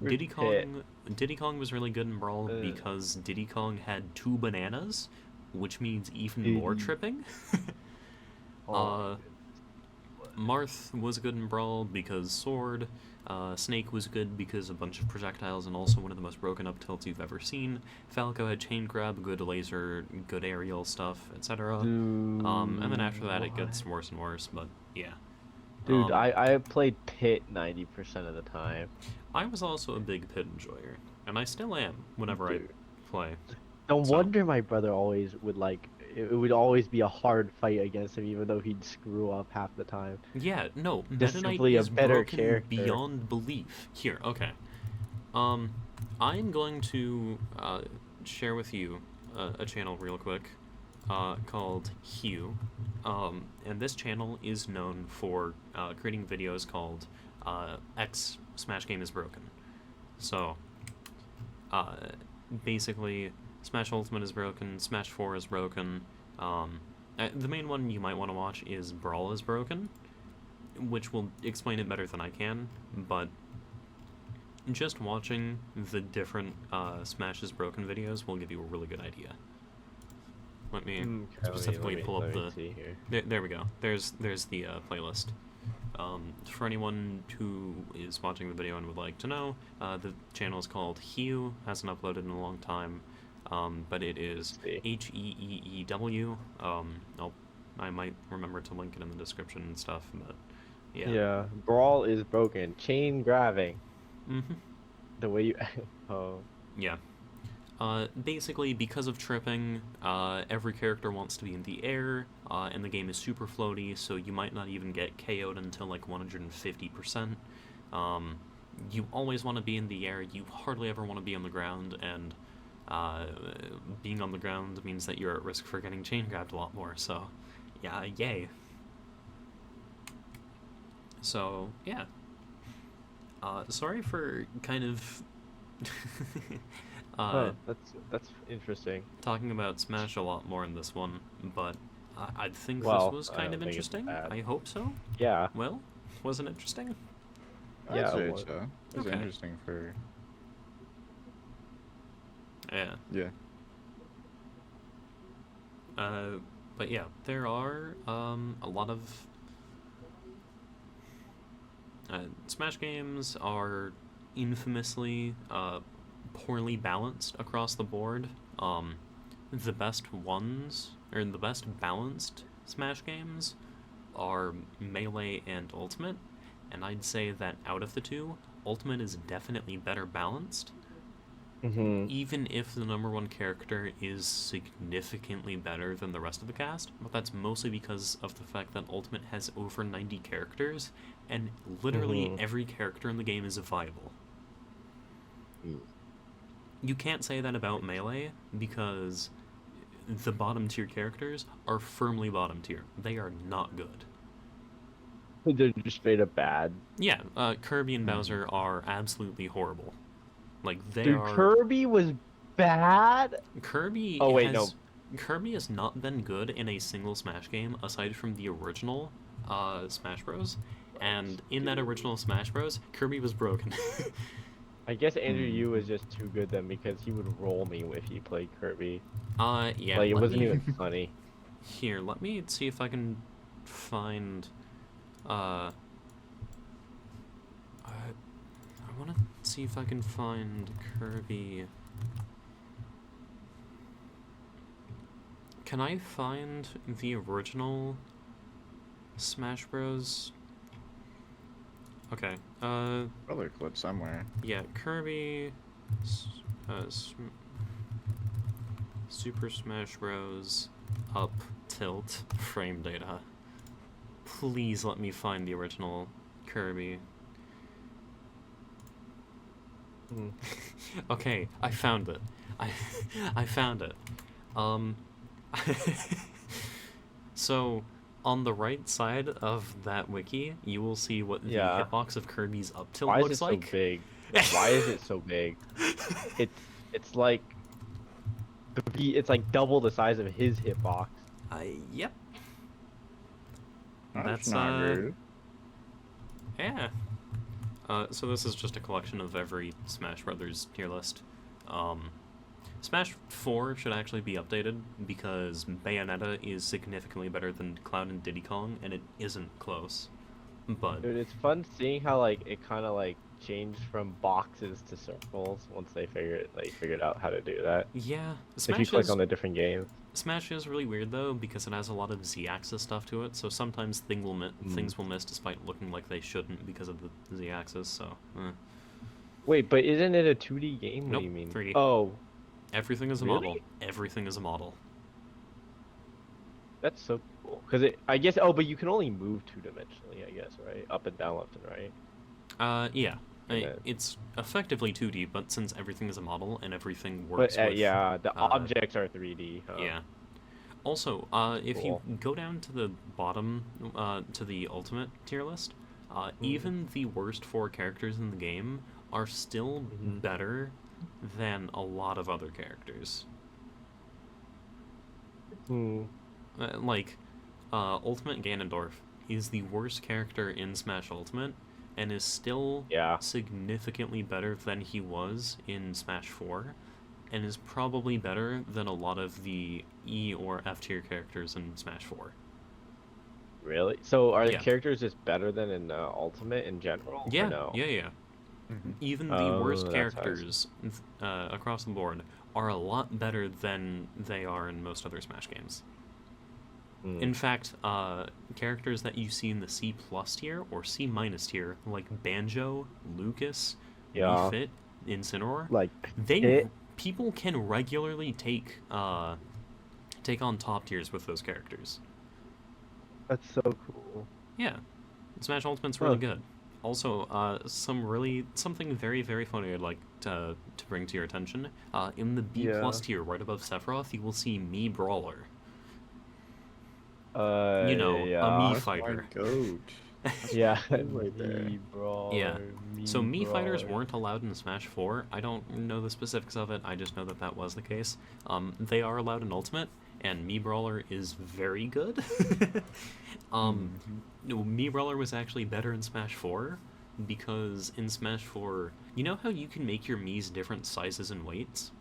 Diddy Kong was really good in Brawl because Diddy Kong had 2 bananas, which means even more tripping. Marth was good in Brawl because sword. Snake was good because a bunch of projectiles and also one of the most broken up tilts you've ever seen. Falco had chain grab, good laser, good aerial stuff, etc. And then after that it gets worse and worse, but yeah. Dude, I played Pit 90% of the time. I was also a big Pit enjoyer, and I still am whenever Dude. I play. No So- wonder my brother always would it would always be a hard fight against him, even though he'd screw up half the time. Yeah, no, Just Meta Knight simply a is better broken character. beyond belief. Here, okay. I'm going to share with you a channel real quick called Hue. And this channel is known for creating videos called X Smash Game is Broken. So, basically, Smash Ultimate is broken, Smash 4 is broken. The main one you might want to watch is Brawl is Broken, which will explain it better than I can, but just watching the different Smash is Broken videos will give you a really good idea. Let me specifically pull up the... See here. There we go. There's the playlist. For anyone who is watching the video and would like to know, the channel is called Hue, hasn't uploaded in a long time, but it is Heeew. I might remember to link it in the description and stuff, but yeah. Yeah, Brawl is broken. Chain grabbing. Mm-hmm. The way you... Oh. Yeah. Basically, because of tripping, every character wants to be in the air, and the game is super floaty, so you might not even get KO'd until like 150%. You always want to be in the air, you hardly ever want to be on the ground, and being on the ground means that you're at risk for getting chain grabbed a lot more, so yeah, yay. So, yeah. Sorry for kind of... that's interesting. talking about Smash a lot more in this one, but I think Well, this was I kind don't of think it's interesting. bad. I hope so. Yeah. Well, was it interesting? Yeah, I'd say it was. so. It's Okay. interesting for... Yeah. Yeah. But yeah, there are a lot of Smash games are infamously poorly balanced across the board. The best ones, or the best balanced Smash games are Melee and Ultimate, and I'd say that out of the two, Ultimate is definitely better balanced, Mm-hmm. even if the number one character is significantly better than the rest of the cast, but that's mostly because of the fact that Ultimate has over 90 characters, and literally Mhm. every character in the game is viable. Mm. You can't say that about Melee, because the bottom tier characters are firmly bottom tier. They are not good. They're just straight up bad. Yeah, Kirby and Bowser are absolutely horrible. Like, they Dude, are... Kirby was bad? Kirby Oh, wait, has... Kirby has not been good in a single Smash game aside from the original Smash Bros. And in that original Smash Bros, Kirby was broken. I guess Andrew Yu was just too good then because he would roll me if he played Kirby. Yeah. Like, it let wasn't me- even funny. Here, let me see if I can find... I want to see if I can find Kirby... Can I find the original Smash Bros? Okay, Other clip somewhere. yeah, Kirby, Super Smash Bros. Up tilt frame data. Please let me find the original Kirby. Mm. Okay, I found it. I found it. So, on the right side of that wiki, you will see what the Yeah. hitbox of Kirby's up tilt Why is looks it so like. big? Why is it so big? It's like it's like double the size of his hitbox. Yep. That's That's, not rude. Yeah. So this is just a collection of every Smash Brothers tier list. Smash 4 should actually be updated because Bayonetta is significantly better than Cloud and Diddy Kong, and it isn't close. But Dude, it's fun seeing how like it kind of like changed from boxes to circles once they figured out how to do that. yeah, If you click on the different games. Smash is really weird though because it has a lot of Z-axis stuff to it. So sometimes things will miss despite looking like they shouldn't because of the Z-axis. So. Wait, but isn't it a 2D game? What Nope, do you mean? 3D. Oh, Everything is a Really? model. Everything is a model. that's so cool. Because I guess, oh, but you can only move two-dimensionally, I guess, right? Up and down, left and right. Yeah. Yeah. It's effectively 2D, but since everything is a model and everything But works with... yeah, the objects are 3D. Huh? Yeah. Also, if you Cool. go down to the bottom, to the ultimate tier list, even the worst 4 characters in the game are still better than a lot of other characters. Like, Ultimate Ganondorf is the worst character in Smash Ultimate, and is still Yeah. significantly better than he was in Smash 4, and is probably better than a lot of the E or F tier characters in Smash 4. Really? So are the Yeah. characters just better than in Ultimate in general? Or Yeah, no? yeah. Mhm. Even the Oh, worst that's how I see. characters across the board are a lot better than they are in most other Smash games. Hmm. In fact, characters that you see in the C+ tier or C- tier, like Banjo, Lucas, Yeah. Fit, Incineroar, Like they people can regularly take on top tiers with those characters. that's so cool. Yeah, Smash Ultimate's really Huh. good. Also, something very, very funny I'd like to bring to your attention. In the B+ Yeah. tier, right above Sephiroth, you will see Mii Brawler. Yeah. A Mii That's fighter. my goat. That's Yeah. my goat right there. Mii Brawler, Yeah. So Mii fighters Brawler. weren't allowed in Smash 4. I don't know the specifics of it. I just know that that was the case. They are allowed in Ultimate, and Mii Brawler is very good. No, Mii Brawler was actually better in Smash 4 because in Smash 4, you know how you can make your Miis different sizes and weights?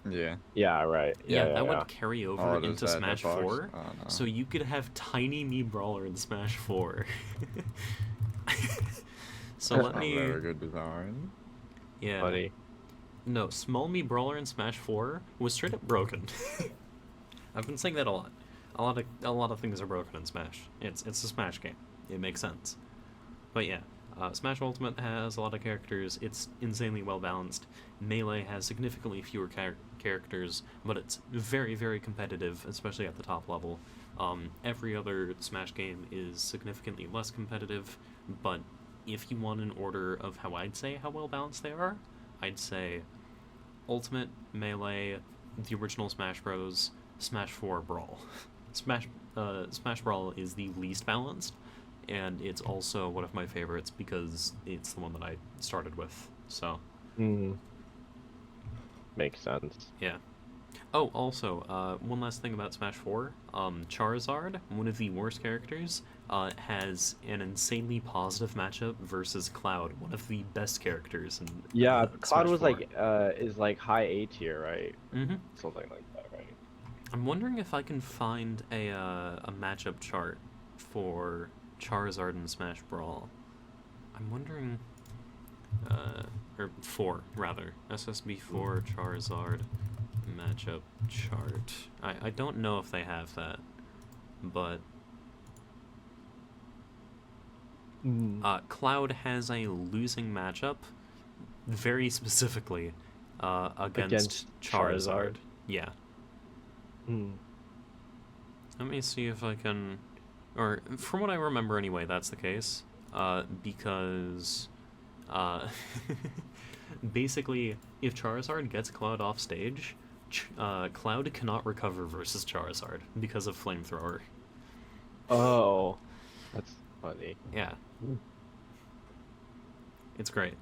Yeah. Yeah, right. Yeah, Yeah, that yeah. would carry over Oh, does into that in that Smash box? 4. Oh, no. So you could have tiny Mii Brawler in Smash 4. So That's let not me... very good design. Yeah. Funny. No, Small Mii Brawler in Smash 4 was straight up broken. I've been saying that a lot. A lot of things are broken in Smash. It's a Smash game. It makes sense. But yeah, Smash Ultimate has a lot of characters. It's insanely well balanced. Melee has significantly fewer characters, but it's very, very competitive, especially at the top level. Every other Smash game is significantly less competitive, but if you want an order of how I'd say how well balanced they are, I'd say Ultimate, Melee, the original Smash Bros, Smash 4, Brawl. Smash Brawl is the least balanced, and it's also one of my favorites because it's the one that I started with. So, Makes sense. yeah. Oh, also, one last thing about Smash 4. Charizard, one of the worst characters, has an insanely positive matchup versus Cloud, one of the best characters in Yeah, Cloud Smash was 4. like is like high A tier, right? Mm-hmm. Something like that, right? I'm wondering if I can find a matchup chart for Charizard in Smash Brawl. I'm wondering, or 4 rather, SSB4 Charizard matchup chart. I don't know if they have that, but Cloud has a losing matchup, very specifically against Charizard. Charizard. Yeah. Let me see if I can, or from what I remember anyway, that's the case. Because basically, if Charizard gets Cloud off stage, Cloud cannot recover versus Charizard because of Flamethrower. Oh, that's funny. Yeah. It's great.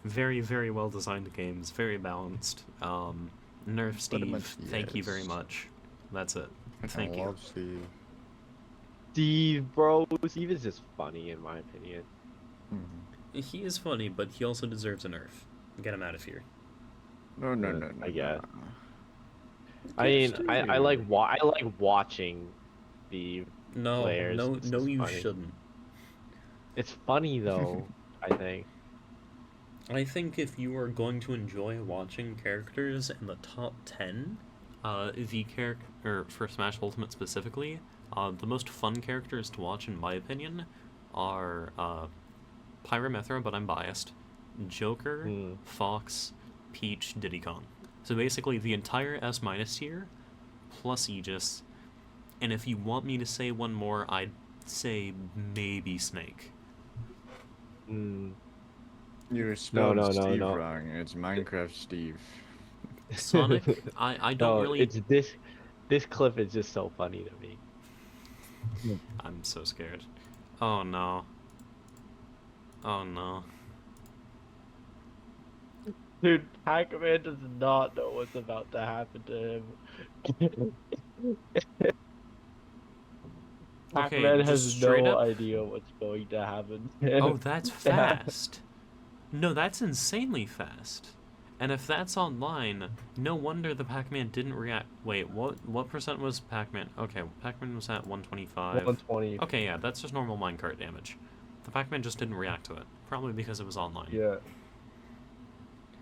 Very, very well designed games, very balanced. Nerf Steve, thank you very yes. much. That's it. Thank I you. love Steve. Steve, bro, Steve is just funny in my opinion. He is funny, but he also deserves a nerf. Get him out of here. No, no, Uh, no, no. I guess. no. I mean, Steve. I like watching the No, players. no, It's no, just you funny. shouldn't. It's funny though, I think. I think if you are going to enjoy watching characters in the top 10, the character, or for Smash Ultimate specifically, the most fun characters to watch, in my opinion, are Pyramithra, but I'm biased, Joker, Fox, Peach, Diddy Kong. So basically the entire S- tier, plus Aegis, and if you want me to say one more, I'd say maybe Snake. Mm. You spelled no, Steve no. wrong. It's Minecraft Steve. Sonic, I don't No, really... it's this clip is just so funny to me. I'm so scared. Oh no. Oh no. Dude, Pac-Man does not know what's about to happen to him. Pac-Man just has straight no up. idea what's going to happen to him. Oh, that's fast. No, that's insanely fast. And if that's online, no wonder the Pac-Man didn't react. Wait, what percent was Pac-Man? Okay, Pac-Man was at 125. 120. Okay, yeah, that's just normal minecart damage. The Pac-Man just didn't react to it. Probably because it was online. Yeah.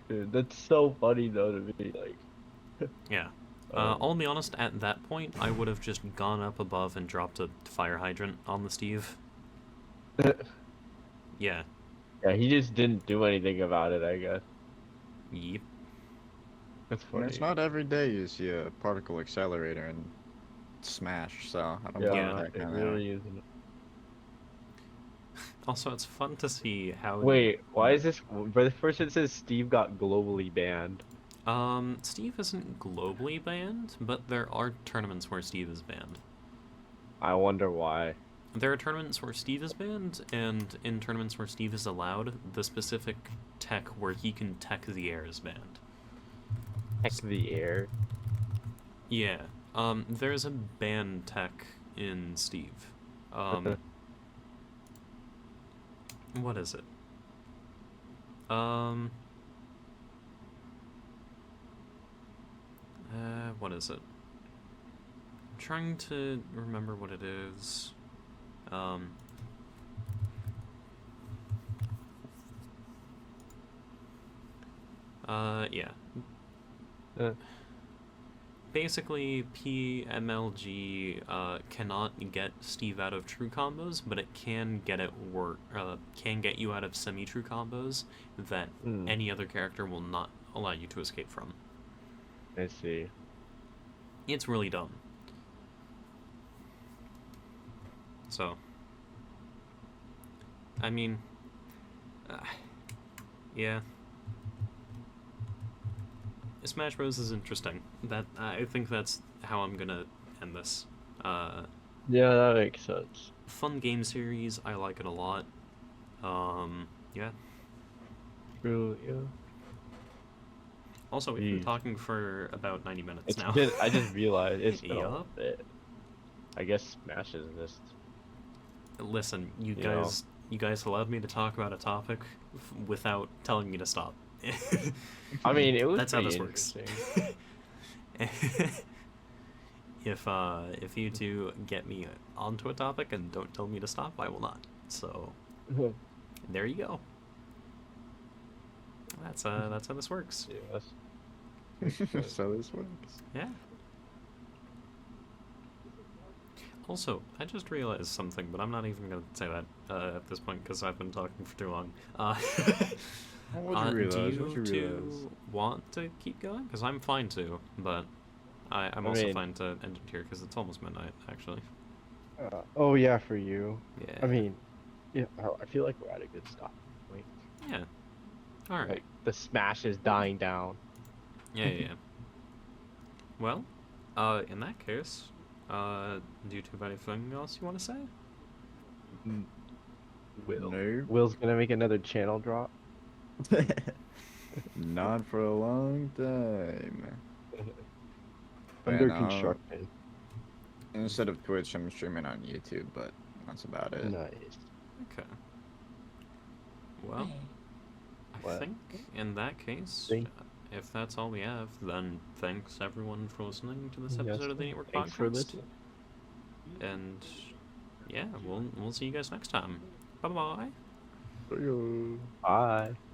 Dude, that's so funny though to me. Like. Yeah. I'll be honest, at that point, I would have just gone up above and dropped a fire hydrant on the Steve. Yeah. Yeah, he just didn't do anything about it, I guess. Yep. That's And funny. it's not every day you see a particle accelerator in Smash, so I don't Yeah, blame that it kind really isn't. Also, it's fun to see how... Wait, why is this? First it says Steve got globally banned. Steve isn't globally banned, but there are tournaments where Steve is banned. I wonder why. There are tournaments where Steve is banned, and in tournaments where Steve is allowed, the specific tech where he can tech the air is banned. Heck the air. Yeah. There's a ban tech in Steve. What is it? What is it? I'm trying to remember what it is. Yeah. Basically, PMLG cannot get Steve out of true combos, but it can get you out of semi-true combos that any other character will not allow you to escape from. I see. It's really dumb. So, I mean, yeah. Smash Bros is interesting. I think that's how I'm gonna end this. Yeah, that makes sense. Fun game series. I like it a lot. Yeah. True, yeah. Also, we've been talking for about 90 minutes It's now. been, I just realized it's been a Yup. bit. I guess Smash is just. Listen, you know. guys allowed me to talk about a topic without telling me to stop. I mean, it was. That's how pretty this works. interesting. If you two get me onto a topic and don't tell me to stop, I will not. So there you go. That's how this works. Yes. So this works. Yeah. Also, I just realized something, but I'm not even going to say that at this point because I've been talking for too long. What'd you realize? Do What'd you you realize? two want to keep going? Because I'm fine to, but I'm I also mean- fine to end it here because it's almost midnight, actually. Oh yeah, for you. Yeah. I mean, yeah, I feel like we're at a good stop point. Yeah. All right. Like the Smash is dying down. Yeah. Well, in that case, do you two have anything else you want to say? No. Will's gonna make another channel drop. Not for a long time. Under And, construction. Instead of Twitch, I'm streaming on YouTube, but that's about it. Nice. Okay. Well, I What? think in that case, Think- if that's all we have, then thanks everyone for listening to this Yes, episode of the Neetwork thanks Podcast. for listening. And yeah, we'll see you guys next time. Bye bye. See ya. Bye.